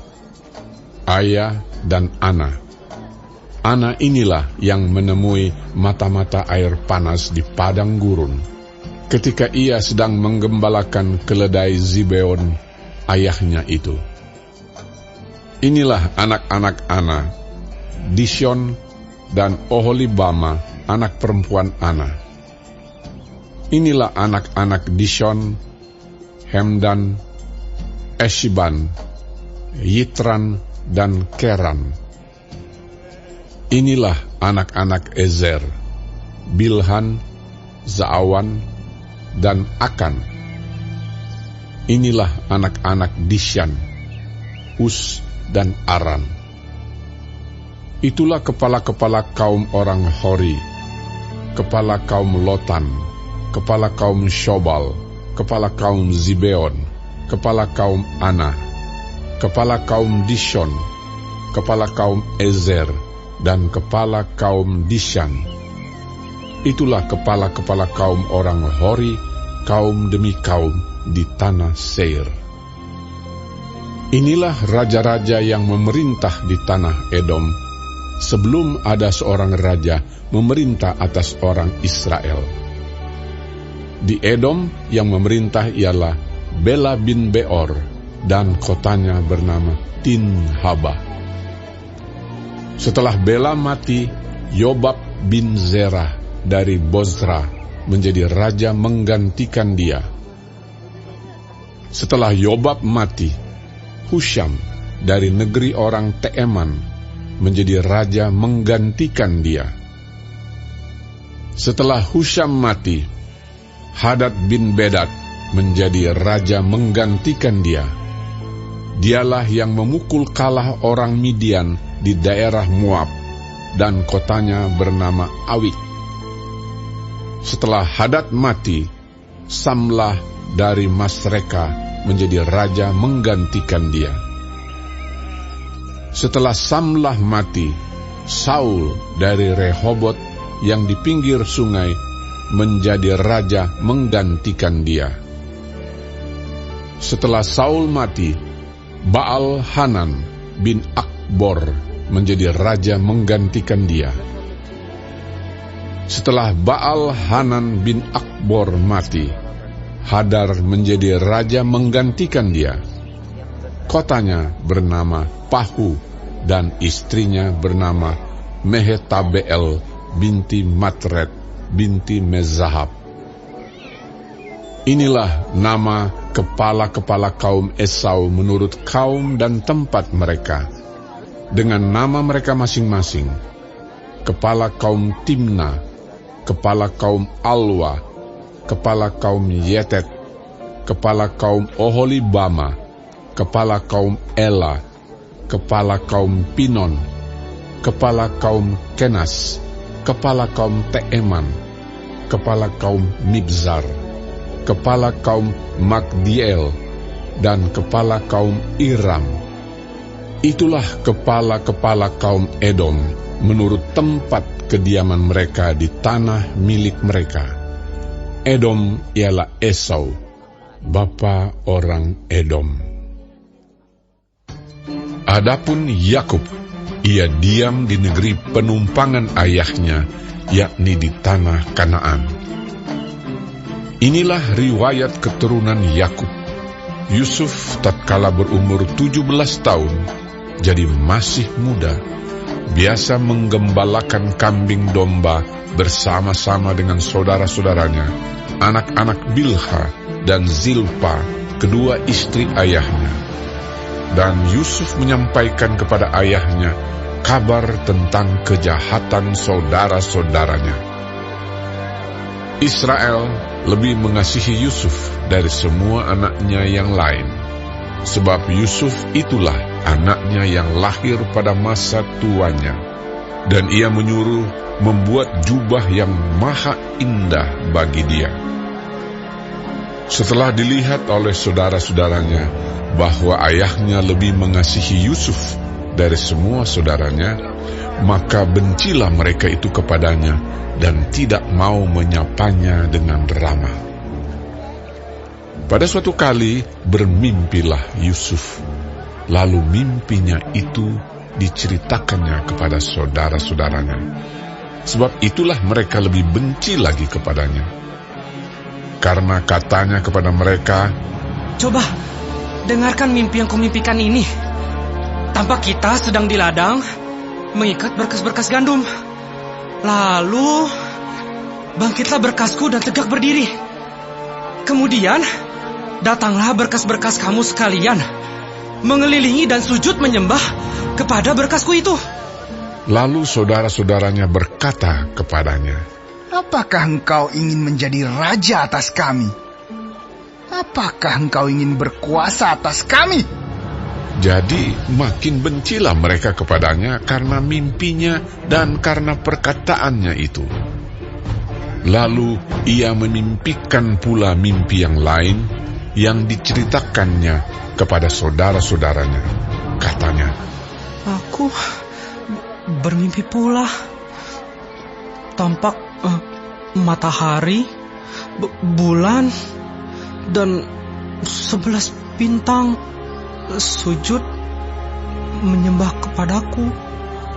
Aya, dan Ana. Ana inilah yang menemui mata-mata air panas di padang gurun, ketika ia sedang menggembalakan keledai Zibeon, ayahnya itu. Inilah anak-anak Ana, Dishon, dan Oholibama, anak perempuan Ana. Inilah anak-anak Dishon, Hemdan, Eshiban, Yitran, dan Keran. Inilah anak-anak Ezer, Bilhan, Zaawan, dan Akan. Inilah anak-anak Dishan, Us, dan Aran. Itulah kepala-kepala kaum orang Hori, kepala kaum Lotan, kepala kaum Shobal, kepala kaum Zibeon, kepala kaum Ana, kepala kaum Dishon, kepala kaum Ezer, dan kepala kaum Dishan. Itulah kepala-kepala kaum orang Hori, kaum demi kaum di tanah Seir. Inilah raja-raja yang memerintah di tanah Edom, sebelum ada seorang raja memerintah atas orang Israel. Di Edom yang memerintah ialah Bela bin Beor, dan kotanya bernama Tinhaba. Setelah Bela mati, Yobab bin Zerah dari Bozra menjadi raja menggantikan dia. Setelah Yobab mati, Husham dari negeri orang Teeman menjadi raja menggantikan dia. Setelah Husham mati, Hadad bin Bedad menjadi raja menggantikan dia. Dialah yang memukul kalah orang Midian di daerah Moab, dan kotanya bernama Awit. Setelah Hadad mati, Samlah dari Masreka menjadi raja menggantikan dia. Setelah Samlah mati, Saul dari Rehobot yang di pinggir sungai menjadi raja menggantikan dia. Setelah Saul mati, Baal Hanan bin Akbor menjadi raja menggantikan dia. Setelah Baal Hanan bin Akbor mati, Hadar menjadi raja menggantikan dia. Kotanya bernama Pahu dan istrinya bernama Mehetabeel binti Matred binti Mezahab. Inilah nama kepala-kepala kaum Esau menurut kaum dan tempat mereka, dengan nama mereka masing-masing. Kepala kaum Timna, kepala kaum Alwa, kepala kaum Yetet, kepala kaum Oholibama, kepala kaum Ela, kepala kaum Pinon, kepala kaum Kenas, kepala kaum Teeman, kepala kaum Mibzar, kepala kaum Magdiel, dan kepala kaum Iram. Itulah kepala-kepala kaum Edom menurut tempat kediaman mereka di tanah milik mereka. Edom ialah Esau, bapa orang Edom. Adapun Yakub, ia diam di negeri penumpangan ayahnya, yakni di tanah Kanaan. Inilah riwayat keturunan Yakub. Yusuf tatkala berumur 17 tahun, jadi masih muda, biasa menggembalakan kambing domba bersama-sama dengan saudara-saudaranya, anak-anak Bilha dan Zilpa, kedua istri ayahnya. Dan Yusuf menyampaikan kepada ayahnya kabar tentang kejahatan saudara-saudaranya. Israel lebih mengasihi Yusuf dari semua anaknya yang lain, sebab Yusuf itulah anaknya yang lahir pada masa tuanya, dan ia menyuruh membuat jubah yang maha indah bagi dia. Setelah dilihat oleh saudara-saudaranya bahwa ayahnya lebih mengasihi Yusuf dari semua saudaranya, maka bencilah mereka itu kepadanya dan tidak mau menyapanya dengan ramah. Pada suatu kali bermimpilah Yusuf, lalu mimpinya itu diceritakannya kepada saudara-saudaranya, sebab itulah mereka lebih benci lagi kepadanya. Karena katanya kepada mereka, "Coba, dengarkan mimpi yang kumimpikan ini. Tampak kita sedang di ladang mengikat berkas-berkas gandum. Lalu bangkitlah berkasku dan tegak berdiri. Kemudian datanglah berkas-berkas kamu sekalian, mengelilingi dan sujud menyembah kepada berkasku itu." Lalu saudara-saudaranya berkata kepadanya, "Apakah engkau ingin menjadi raja atas kami? Apakah engkau ingin berkuasa atas kami?" Jadi makin bencilah mereka kepadanya karena mimpinya dan karena perkataannya itu. Lalu ia memimpikan pula mimpi yang lain yang diceritakannya kepada saudara-saudaranya. Katanya, "Aku bermimpi pula. Tampak matahari, bulan, dan 11 bintang sujud menyembah kepadaku."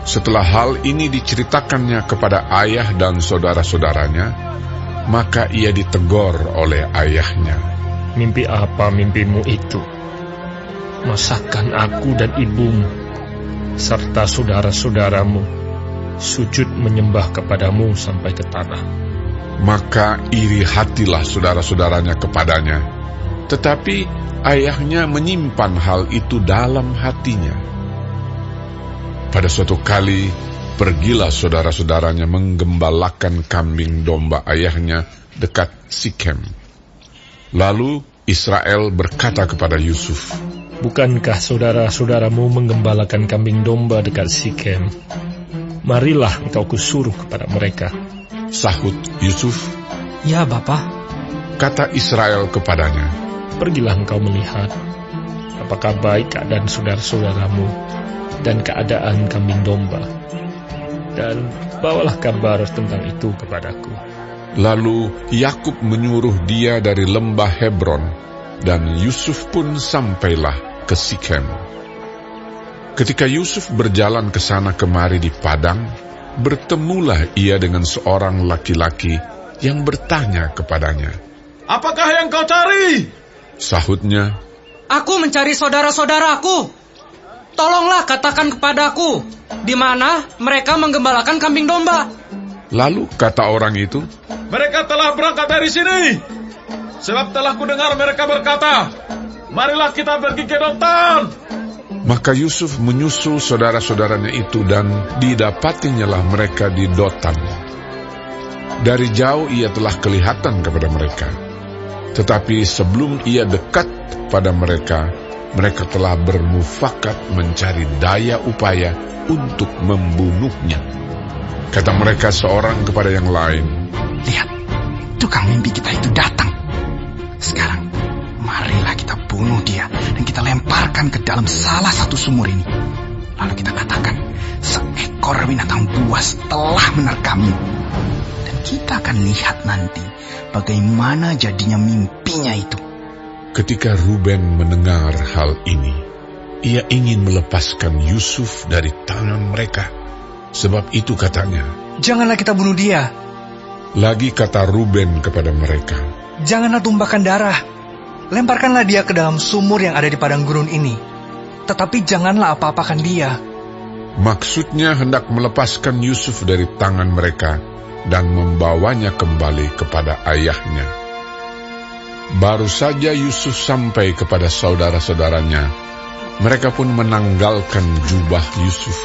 Setelah hal ini diceritakannya kepada ayah dan saudara-saudaranya, maka ia ditegur oleh ayahnya. "Mimpi apa mimpimu itu? Masakan aku dan ibumu serta saudara-saudaramu sujud menyembah kepadamu sampai ke tanah?" Maka iri hatilah saudara-saudaranya kepadanya, tetapi ayahnya menyimpan hal itu dalam hatinya. Pada suatu kali pergilah saudara-saudaranya menggembalakan kambing domba ayahnya dekat Sikem. Lalu Israel berkata kepada Yusuf, "Bukankah saudara-saudaramu menggembalakan kambing domba dekat Sikem? Marilah engkau kusuruh kepada mereka." Sahut Yusuf, "Ya, Bapa." Kata Israel kepadanya, "Pergilah engkau melihat apakah baik keadaan saudara-saudaramu dan keadaan kambing domba, dan bawalah kabar tentang itu kepadaku." Lalu Yakub menyuruh dia dari lembah Hebron, dan Yusuf pun sampailah ke Sikem. Ketika Yusuf berjalan ke sana kemari di padang, bertemulah ia dengan seorang laki-laki yang bertanya kepadanya, "Apakah yang kau cari?" Sahutnya, "Aku mencari saudara-saudaraku. Tolonglah katakan kepadaku, di mana mereka menggembalakan kambing domba." Lalu kata orang itu, "Mereka telah berangkat dari sini. Sebab telah kudengar mereka berkata, marilah kita pergi ke Dotan." Maka Yusuf menyusul saudara-saudaranya itu, dan didapatinyalah mereka di Dotan. Dari jauh ia telah kelihatan kepada mereka. Tetapi sebelum ia dekat pada mereka, mereka telah bermufakat mencari daya upaya untuk membunuhnya. Kata mereka seorang kepada yang lain, "Lihat, tukang mimpi kita itu datang. Sekarang, marilah kita bunuh dia dan kita lemparkan ke dalam salah satu sumur ini. Lalu kita katakan, seekor binatang buas telah menerkamnya. Dan kita akan lihat nanti bagaimana jadinya mimpinya itu." Ketika Ruben mendengar hal ini, ia ingin melepaskan Yusuf dari tangan mereka. Sebab itu katanya, "Janganlah kita bunuh dia." Lagi kata Ruben kepada mereka, "Janganlah tumpahkan darah. Lemparkanlah dia ke dalam sumur yang ada di padang gurun ini. Tetapi janganlah apa-apakan dia." Maksudnya hendak melepaskan Yusuf dari tangan mereka dan membawanya kembali kepada ayahnya. Baru saja Yusuf sampai kepada saudara-saudaranya, mereka pun menanggalkan jubah Yusuf,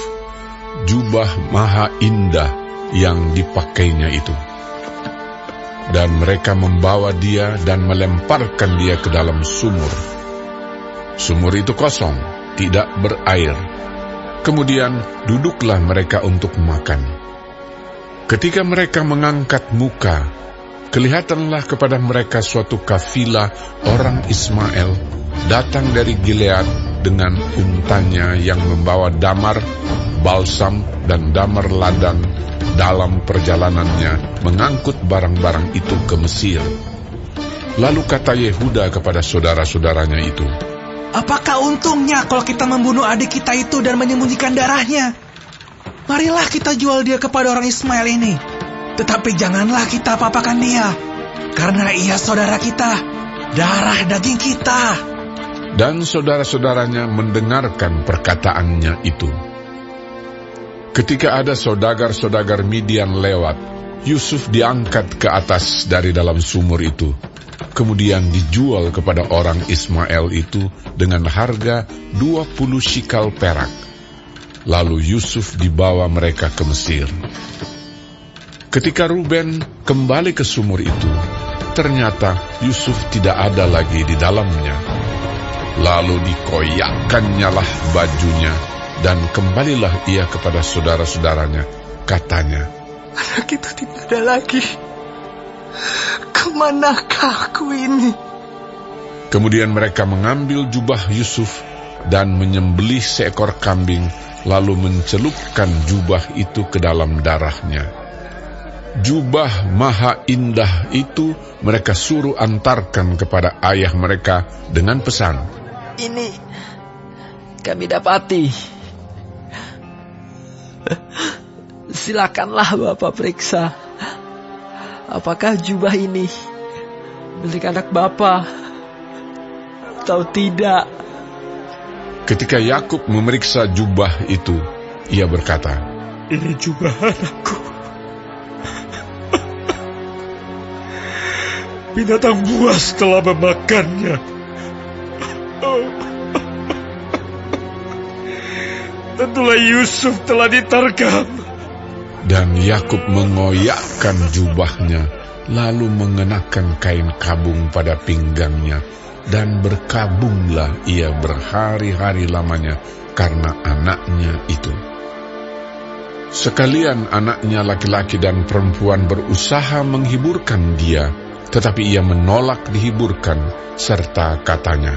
jubah maha indah yang dipakainya itu. Dan mereka membawa dia dan melemparkan dia ke dalam sumur. Sumur itu kosong, tidak berair. Kemudian duduklah mereka untuk makan. Ketika mereka mengangkat muka, kelihatanlah kepada mereka suatu kafilah orang Ismail datang dari Gilead dengan untanya yang membawa damar, balsam, dan damar ladang dalam perjalanannya mengangkut barang-barang itu ke Mesir. Lalu kata Yehuda kepada saudara-saudaranya itu, "Apakah untungnya kalau kita membunuh adik kita itu dan menyembunyikan darahnya? Marilah kita jual dia kepada orang Ismail ini. Tetapi janganlah kita apa-apakan dia, karena ia saudara kita, darah daging kita." Dan saudara-saudaranya mendengarkan perkataannya itu. Ketika ada saudagar-saudagar Midian lewat, Yusuf diangkat ke atas dari dalam sumur itu, kemudian dijual kepada orang Ismail itu dengan harga 20 shikal perak. Lalu Yusuf dibawa mereka ke Mesir. Ketika Ruben kembali ke sumur itu, ternyata Yusuf tidak ada lagi di dalamnya. Lalu dikoyakkannya lah bajunya, dan kembalilah ia kepada saudara-saudaranya. Katanya, "Anak itu tidak ada lagi. Kemanakah aku ini?" Kemudian mereka mengambil jubah Yusuf dan menyembelih seekor kambing, lalu mencelupkan jubah itu ke dalam darahnya. Jubah maha indah itu mereka suruh antarkan kepada ayah mereka dengan pesan, "Ini kami dapati. Silakanlah Bapak periksa. Apakah jubah ini milik anak Bapak atau tidak?" Ketika Yakub memeriksa jubah itu, ia berkata, "Ini jubah anakku. Binatang buas telah memakannya. Tentulah Yusuf telah diterkam Dan Yakub mengoyakkan jubahnya, lalu mengenakan kain kabung pada pinggangnya, dan berkabunglah ia berhari-hari lamanya karena anaknya itu. Sekalian anaknya laki-laki dan perempuan berusaha menghiburkan dia, tetapi ia menolak dihiburkan, serta katanya,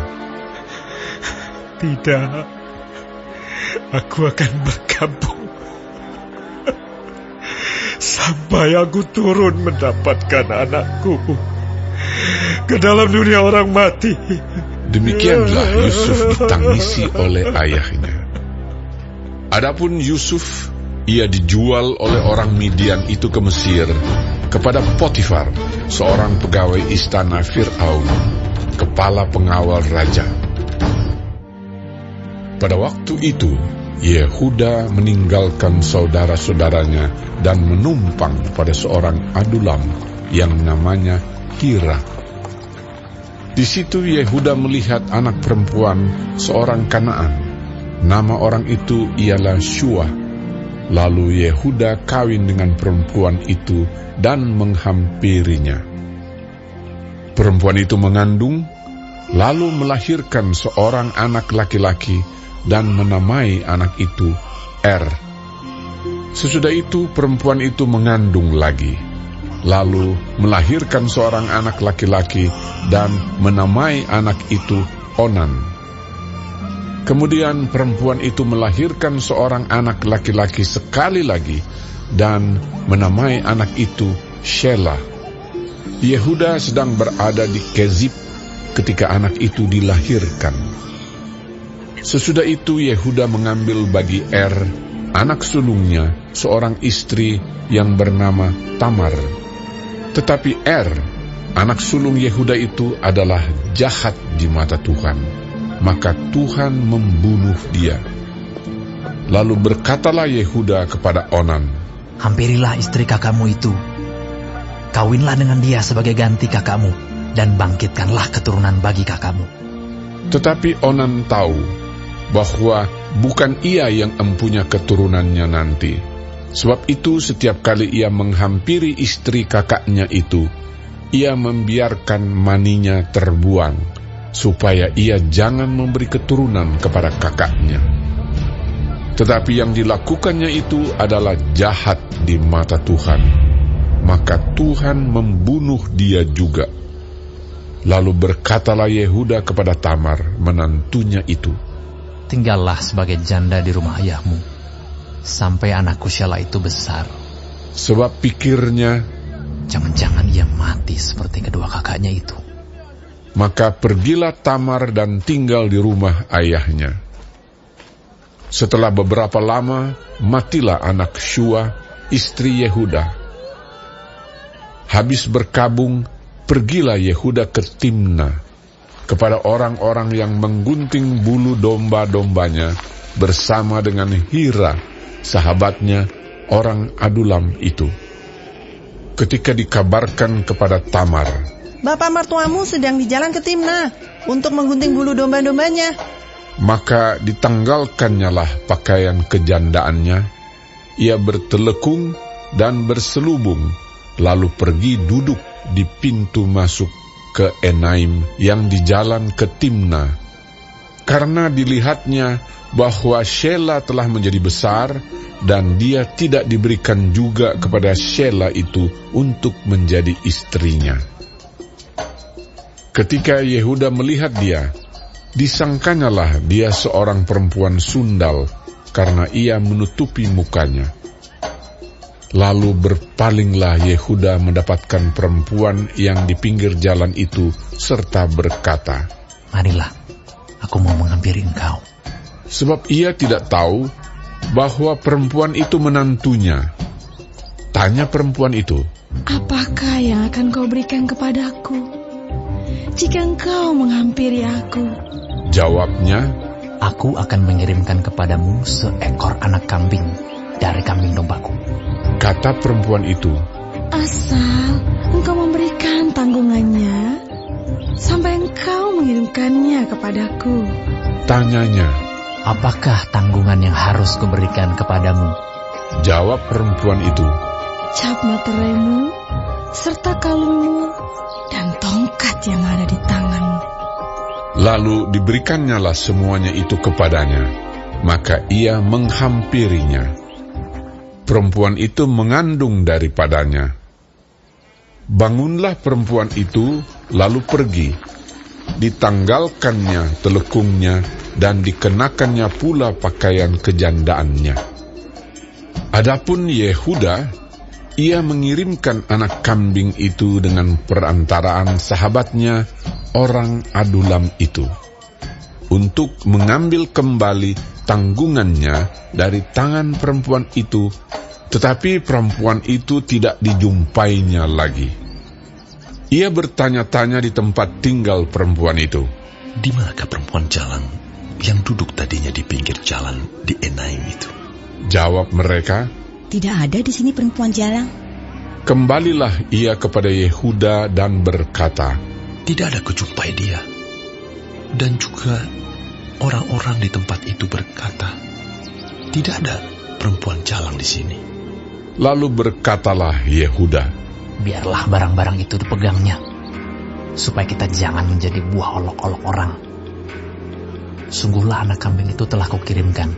"Tidak, aku akan berkabung sampai aku turun mendapatkan anakku ke dalam dunia orang mati." Demikianlah Yusuf ditangisi oleh ayahnya. Adapun Yusuf, ia dijual oleh orang Midian itu ke Mesir kepada Potifar, seorang pegawai istana Fir'aun, kepala pengawal raja. Pada waktu itu, Yehuda meninggalkan saudara-saudaranya dan menumpang pada seorang Adulam yang namanya Hira. Di situ Yehuda melihat anak perempuan seorang Kanaan. Nama orang itu ialah Shua. Lalu Yehuda kawin dengan perempuan itu dan menghampirinya. Perempuan itu mengandung, lalu melahirkan seorang anak laki-laki dan menamai anak itu Er. Sesudah itu perempuan itu mengandung lagi, lalu melahirkan seorang anak laki-laki dan menamai anak itu Onan. Kemudian perempuan itu melahirkan seorang anak laki-laki sekali lagi dan menamai anak itu Shelah. Yehuda sedang berada di Kezib ketika anak itu dilahirkan. Sesudah itu Yehuda mengambil bagi Er, anak sulungnya, seorang istri yang bernama Tamar. Tetapi Er, anak sulung Yehuda itu adalah jahat di mata Tuhan. Maka Tuhan membunuh dia. Lalu berkatalah Yehuda kepada Onan, "Hampirilah istri kakakmu itu. Kawinlah dengan dia sebagai ganti kakakmu, dan bangkitkanlah keturunan bagi kakakmu." Tetapi Onan tahu bahwa bukan ia yang empunya keturunannya nanti. Sebab itu setiap kali ia menghampiri istri kakaknya itu, ia membiarkan maninya terbuang, supaya ia jangan memberi keturunan kepada kakaknya. Tetapi yang dilakukannya itu adalah jahat di mata Tuhan. Maka Tuhan membunuh dia juga. Lalu berkatalah Yehuda kepada Tamar, menantunya itu, "Tinggallah sebagai janda di rumah ayahmu, sampai anakku Shelah itu besar." Sebab pikirnya, jangan-jangan ia mati seperti kedua kakaknya itu. Maka pergilah Tamar dan tinggal di rumah ayahnya. Setelah beberapa lama, matilah anak Shua, istri Yehuda. Habis berkabung, pergilah Yehuda ke Timna, kepada orang-orang yang menggunting bulu domba-dombanya, bersama dengan Hira, sahabatnya, orang Adulam itu. Ketika dikabarkan kepada Tamar, "Bapak mertuamu sedang di jalan ke Timna untuk menggunting bulu domba-dombanya," maka ditanggalkannya lah pakaian kejandaannya. Ia bertelekung dan berselubung, lalu pergi duduk di pintu masuk ke Enaim yang di jalan ke Timna. Karena dilihatnya bahwa Shelah telah menjadi besar, dan dia tidak diberikan juga kepada Shelah itu untuk menjadi istrinya. Ketika Yehuda melihat dia, disangkanyalah dia seorang perempuan sundal, karena ia menutupi mukanya. Lalu berpalinglah Yehuda mendapatkan perempuan yang di pinggir jalan itu, serta berkata, "Marilah, aku mau menghampiri engkau." Sebab ia tidak tahu bahwa perempuan itu menantunya. Tanya perempuan itu, "Apakah yang akan kau berikan kepadaku jika engkau menghampiri aku?" Jawabnya, "Aku akan mengirimkan kepadamu seekor anak kambing dari kambing dombaku." Kata perempuan itu, "Asal engkau memberikan tanggungannya sampai engkau mengirimkannya kepadaku." Tanyanya, "Apakah tanggungan yang harus kuberikan kepadamu Jawab perempuan itu, cap materaimu, serta kalungmu, dan tongkat yang ada di tanganmu. Lalu diberikannya semuanya itu kepadanya, maka ia menghampirinya. Perempuan itu mengandung daripadanya. Bangunlah perempuan itu, lalu pergi. Ditanggalkannya telekungnya, dan dikenakannya pula pakaian kejandaannya. Adapun Yehuda, ia mengirimkan anak kambing itu dengan perantaraan sahabatnya, orang Adulam itu, untuk mengambil kembali tanggungannya dari tangan perempuan itu, tetapi perempuan itu tidak dijumpainya lagi. Ia bertanya-tanya di tempat tinggal perempuan itu, "Di manakah perempuan jalang yang duduk tadinya di pinggir jalan di Enaim itu?" Jawab mereka, "Tidak ada di sini perempuan jalang." Kembalilah ia kepada Yehuda dan berkata, "Tidak ada kujumpai dia." Dan juga orang-orang di tempat itu berkata, "Tidak ada perempuan jalang di sini." Lalu berkatalah Yehuda, "Biarlah barang-barang itu dipegangnya, supaya kita jangan menjadi buah olok-olok orang. Sungguhlah anak kambing itu telah kukirimkan,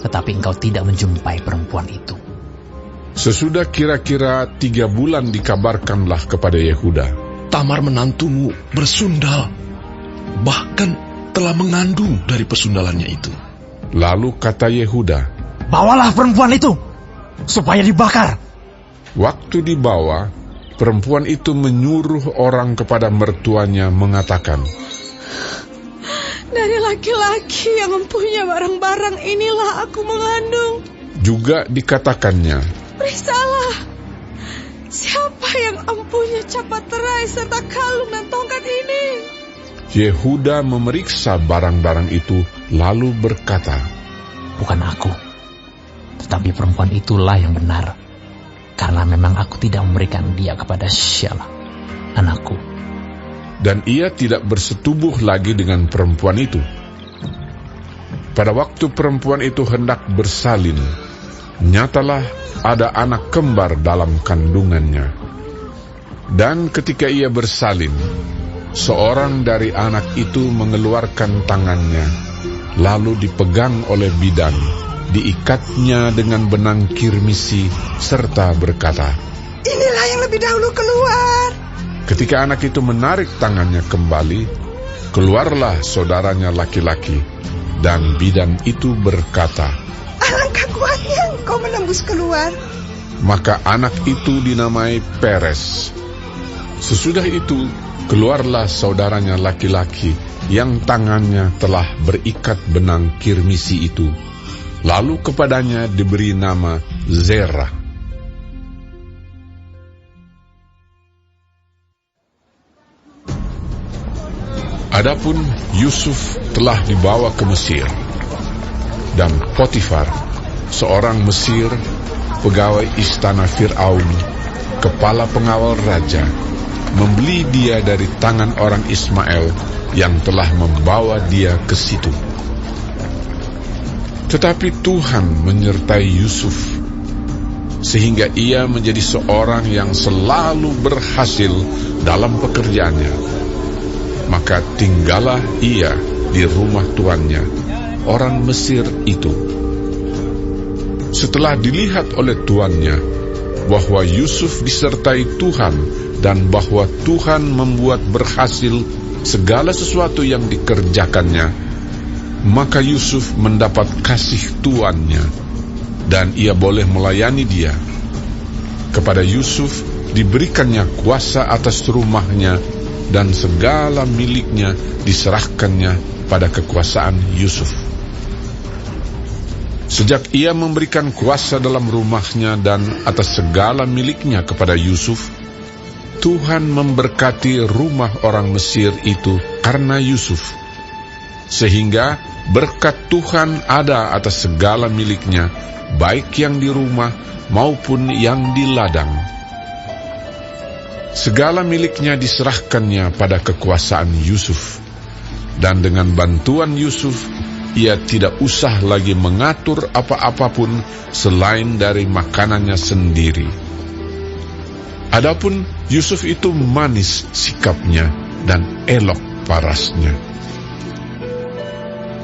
tetapi engkau tidak menjumpai perempuan itu." Sesudah kira-kira 3 bulan dikabarkanlah kepada Yehuda, "Tamar menantumu bersundal, bahkan telah mengandung dari persundalannya itu." Lalu kata Yehuda, "Bawalah perempuan itu, supaya dibakar." Waktu dibawa, perempuan itu menyuruh orang kepada mertuanya mengatakan, "Dari laki-laki yang mempunyai barang-barang inilah aku mengandung." Juga dikatakannya, "Periksalah, siapa yang mempunyai cap materai serta kalung dan tongkat ini?" Yehuda memeriksa barang-barang itu, lalu berkata, "Bukan aku, tetapi perempuan itulah yang benar, karena memang aku tidak memberikan dia kepada Shelah, anakku." Dan ia tidak bersetubuh lagi dengan perempuan itu. Pada waktu perempuan itu hendak bersalin, nyatalah ada anak kembar dalam kandungannya. Dan ketika ia bersalin, seorang dari anak itu mengeluarkan tangannya, lalu dipegang oleh bidan, diikatnya dengan benang kirmisi, serta berkata, "Inilah yang lebih dahulu keluar." Ketika anak itu menarik tangannya kembali, keluarlah saudaranya laki-laki, dan bidan itu berkata, "Alangkah kuatnya engkau menembus keluar." Maka anak itu dinamai Peres. Sesudah itu, keluarlah saudaranya laki-laki yang tangannya telah berikat benang kirmisi itu. Lalu kepadanya diberi nama Zerah. Adapun Yusuf telah dibawa ke Mesir, dan Potifar, seorang Mesir, pegawai istana Fir'aun, kepala pengawal raja, membeli dia dari tangan orang Ismail yang telah membawa dia ke situ. Tetapi Tuhan menyertai Yusuf, sehingga ia menjadi seorang yang selalu berhasil dalam pekerjaannya. Maka tinggallah ia di rumah tuannya, orang Mesir itu. Setelah dilihat oleh tuannya bahwa Yusuf disertai Tuhan dan bahwa Tuhan membuat berhasil segala sesuatu yang dikerjakannya, maka Yusuf mendapat kasih tuannya dan ia boleh melayani dia. Kepada Yusuf diberikannya kuasa atas rumahnya, dan segala miliknya diserahkannya pada kekuasaan Yusuf. Sejak ia memberikan kuasa dalam rumahnya dan atas segala miliknya kepada Yusuf, Tuhan memberkati rumah orang Mesir itu karena Yusuf, sehingga berkat Tuhan ada atas segala miliknya, baik yang di rumah maupun yang di ladang. Segala miliknya diserahkannya pada kekuasaan Yusuf, dan dengan bantuan Yusuf, ia tidak usah lagi mengatur apa-apapun selain dari makanannya sendiri. Adapun Yusuf itu manis sikapnya dan elok parasnya.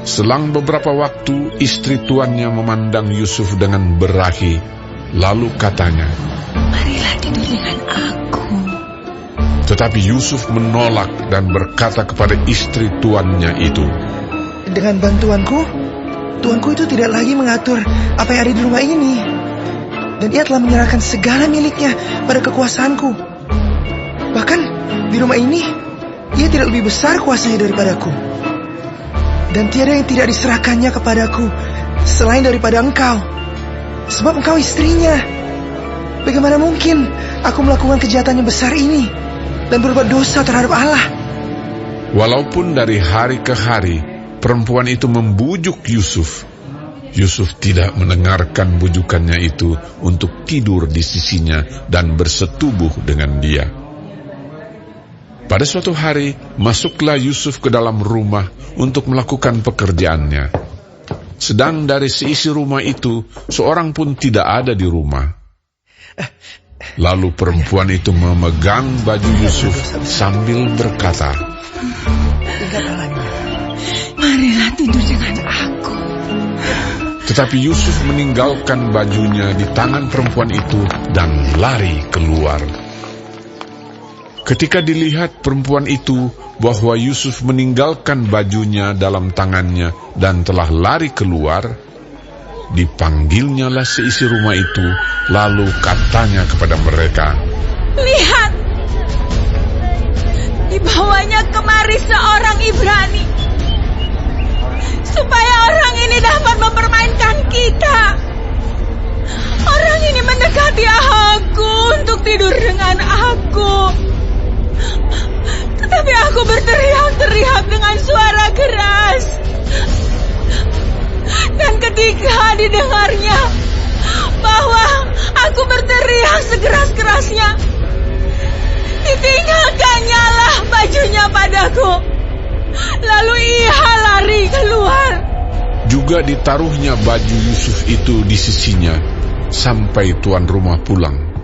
Selang beberapa waktu, istri tuannya memandang Yusuf dengan berahi, lalu katanya, "Marilah tidur dengan aku." Tetapi Yusuf menolak dan berkata kepada istri tuannya itu, "Dengan bantuanku, tuanku itu tidak lagi mengatur apa yang ada di rumah ini. Dan ia telah menyerahkan segala miliknya pada kekuasaanku. Bahkan di rumah ini, ia tidak lebih besar kuasanya daripadaku. Dan tiada yang tidak diserahkannya kepadaku selain daripada engkau. Sebab engkau istrinya. Bagaimana mungkin aku melakukan kejahatan yang besar ini dan berbuat dosa terhadap Allah?" Walaupun dari hari ke hari perempuan itu membujuk Yusuf, Yusuf tidak mendengarkan bujukannya itu untuk tidur di sisinya dan bersetubuh dengan dia. Pada suatu hari, masuklah Yusuf ke dalam rumah untuk melakukan pekerjaannya. Sedang dari seisi rumah itu, seorang pun tidak ada di rumah. Lalu perempuan itu memegang baju Yusuf sambil berkata, "Marilah tidur dengan aku." Tetapi Yusuf meninggalkan bajunya di tangan perempuan itu dan lari keluar. Ketika dilihat perempuan itu bahwa Yusuf meninggalkan bajunya dalam tangannya dan telah lari keluar, dipanggilnyalah seisi rumah itu, lalu katanya kepada mereka, "Lihat, dibawanya kemari seorang Ibrani, supaya orang ini dapat mempermainkan kita. Orang ini mendekati aku untuk tidur dengan aku. Tetapi aku berteriak-teriak dengan suara keras. Dan ketika didengarnya bahwa aku berteriak sekeras-kerasnya, ditinggalkannya lah bajunya padaku. Lalu ia lari keluar." Juga ditaruhnya baju Yusuf itu di sisinya sampai tuan rumah pulang.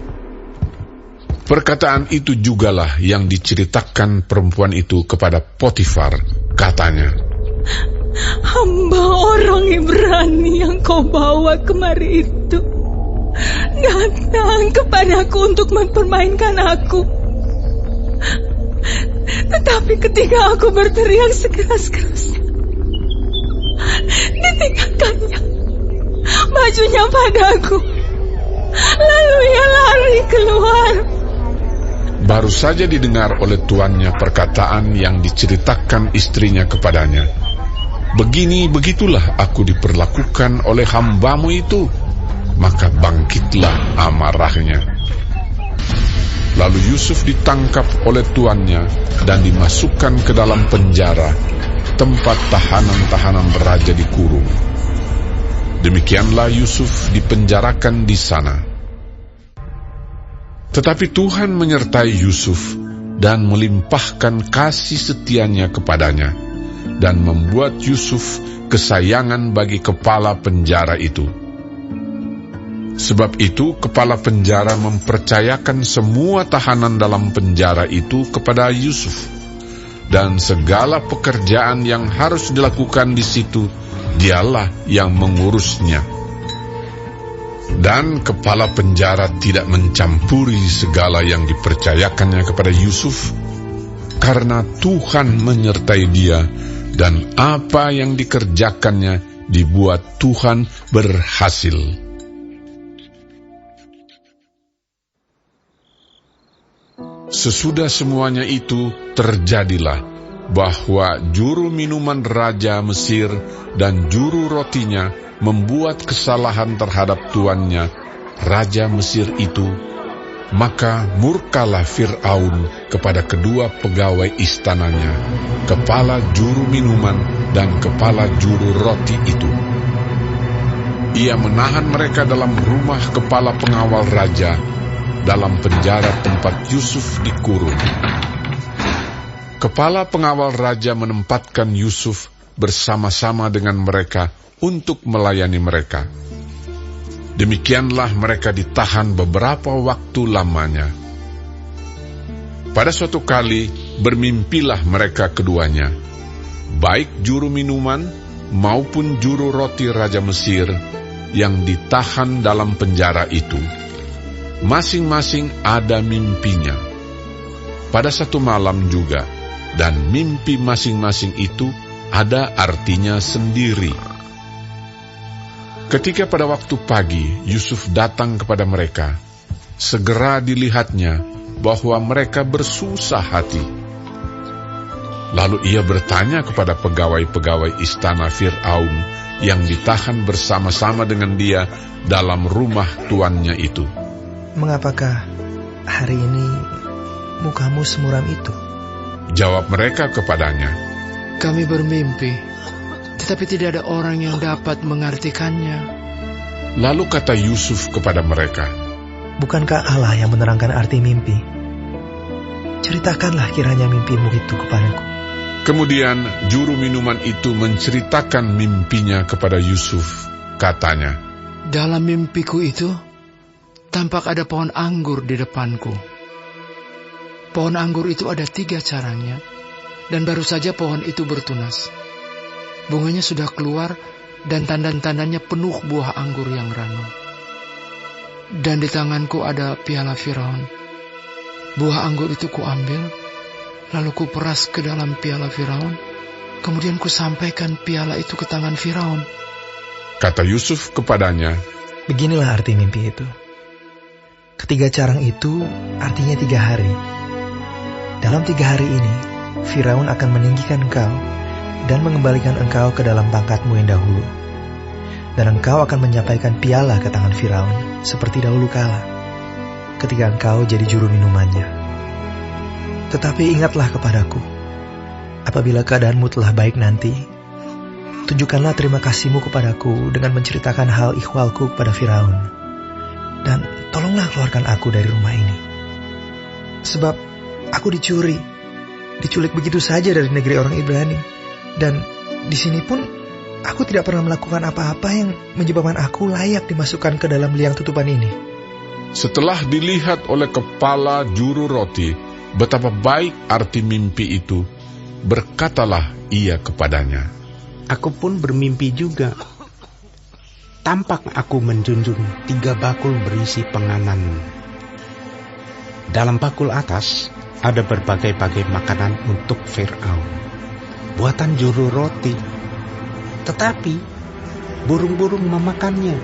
Perkataan itu jugalah yang diceritakan perempuan itu kepada Potifar. Katanya, "Hamba orang Ibrani yang kau bawa kemari itu datang kepadaku untuk mempermainkan aku. Tetapi ketika aku berteriak sekeras-kerasnya, ditinggalkannya bajunya padaku. Lalu ia lari keluar." Baru saja didengar oleh tuannya perkataan yang diceritakan istrinya kepadanya. "Begini-begitulah aku diperlakukan oleh hambamu itu." Maka bangkitlah amarahnya. Lalu Yusuf ditangkap oleh tuannya dan dimasukkan ke dalam penjara, tempat tahanan-tahanan raja dikurung. Demikianlah Yusuf dipenjarakan di sana. Tetapi Tuhan menyertai Yusuf dan melimpahkan kasih setianya kepadanya, dan membuat Yusuf kesayangan bagi kepala penjara itu. Sebab itu kepala penjara mempercayakan semua tahanan dalam penjara itu kepada Yusuf, dan segala pekerjaan yang harus dilakukan di situ dialah yang mengurusnya. Dan kepala penjara tidak mencampuri segala yang dipercayakannya kepada Yusuf, karena Tuhan menyertai dia, dan apa yang dikerjakannya dibuat Tuhan berhasil. Sesudah semuanya itu terjadilah bahwa juru minuman Raja Mesir dan juru rotinya membuat kesalahan terhadap tuannya, Raja Mesir itu. Maka murkalah Fir'aun kepada kedua pegawai istananya, kepala juru minuman dan kepala juru roti itu. Ia menahan mereka dalam rumah kepala pengawal raja, dalam penjara tempat Yusuf dikurung. Kepala pengawal raja menempatkan Yusuf bersama-sama dengan mereka untuk melayani mereka. Demikianlah mereka ditahan beberapa waktu lamanya. Pada suatu kali bermimpilah mereka keduanya, baik juru minuman maupun juru roti Raja Mesir yang ditahan dalam penjara itu. Masing-masing ada mimpinya pada satu malam juga, dan mimpi masing-masing itu ada artinya sendiri. Ketika pada waktu pagi Yusuf datang kepada mereka, segera dilihatnya bahwa mereka bersusah hati. Lalu ia bertanya kepada pegawai-pegawai istana Fir'aun yang ditahan bersama-sama dengan dia dalam rumah tuannya itu, "Mengapakah hari ini mukamu semuram itu?" Jawab mereka kepadanya, "Kami bermimpi, tetapi tidak ada orang yang dapat mengartikannya." Lalu kata Yusuf kepada mereka, "Bukankah Allah yang menerangkan arti mimpi? Ceritakanlah kiranya mimpimu itu kepadaku." Kemudian juru minuman itu menceritakan mimpinya kepada Yusuf. Katanya, "Dalam mimpiku itu, tampak ada pohon anggur di depanku. Pohon anggur itu ada 3 carangnya, dan baru saja pohon itu bertunas. Bunganya sudah keluar, dan tandan-tandannya penuh buah anggur yang ranum. Dan di tanganku ada piala Firaun. Buah anggur itu kuambil, lalu kuperas ke dalam piala Firaun, kemudian kusampaikan piala itu ke tangan Firaun." Kata Yusuf kepadanya, "Beginilah arti mimpi itu. Ketiga carang itu artinya 3 hari. Dalam 3 hari ini, Firaun akan meninggikan engkau dan mengembalikan engkau ke dalam pangkatmu yang dahulu. Dan engkau akan menyampaikan piala ke tangan Firaun seperti dahulu kala, ketika engkau jadi juru minumannya. Tetapi ingatlah kepadaku, apabila keadaanmu telah baik nanti, tunjukkanlah terima kasihmu kepadaku dengan menceritakan hal ikhwalku kepada Firaun. Dan tolonglah keluarkan aku dari rumah ini. Sebab aku diculik begitu saja dari negeri orang Ibrani. Dan di sini pun aku tidak pernah melakukan apa-apa yang menyebabkan aku layak dimasukkan ke dalam liang tutupan ini." Setelah dilihat oleh kepala juru roti betapa baik arti mimpi itu, berkatalah ia kepadanya, "Aku pun bermimpi juga. Tampak aku menjunjung 3 bakul berisi penganan. Dalam bakul atas ada berbagai-bagai makanan untuk Fir'aun, buatan juru roti. Tetapi burung-burung memakannya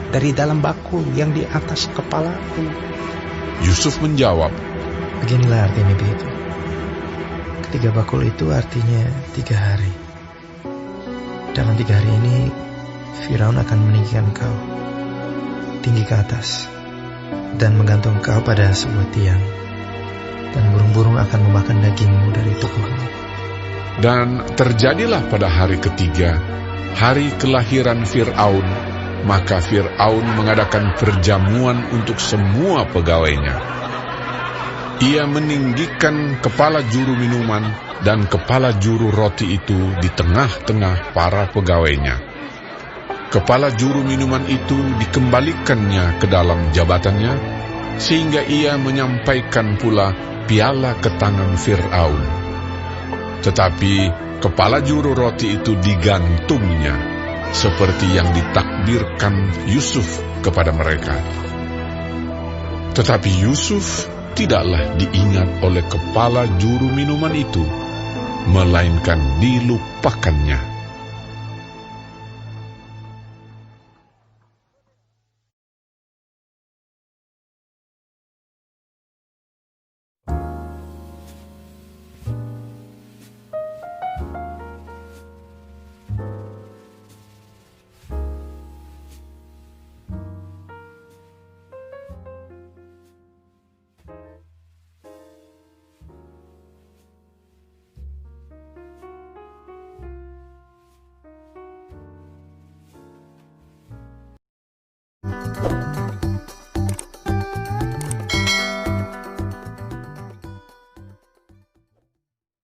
dari dalam bakul yang di atas kepalaku." Yusuf menjawab, "Beginilah arti mimpi itu. Ketiga bakul itu artinya 3 hari. Dalam 3 hari ini, Firaun akan meninggikan kau tinggi ke atas dan menggantung kau pada sebuah tiang. Dan burung-burung akan memakan dagingmu dari tubuhmu." Dan terjadilah pada hari ketiga, hari kelahiran Fir'aun, maka Fir'aun mengadakan perjamuan untuk semua pegawainya. Ia meninggikan kepala juru minuman dan kepala juru roti itu di tengah-tengah para pegawainya. Kepala juru minuman itu dikembalikannya ke dalam jabatannya, sehingga ia menyampaikan pula piala ke tangan Fir'aun. Tetapi kepala juru roti itu digantungnya, seperti yang ditakdirkan Yusuf kepada mereka. Tetapi Yusuf tidaklah diingat oleh kepala juru minuman itu, melainkan dilupakannya. Thank you.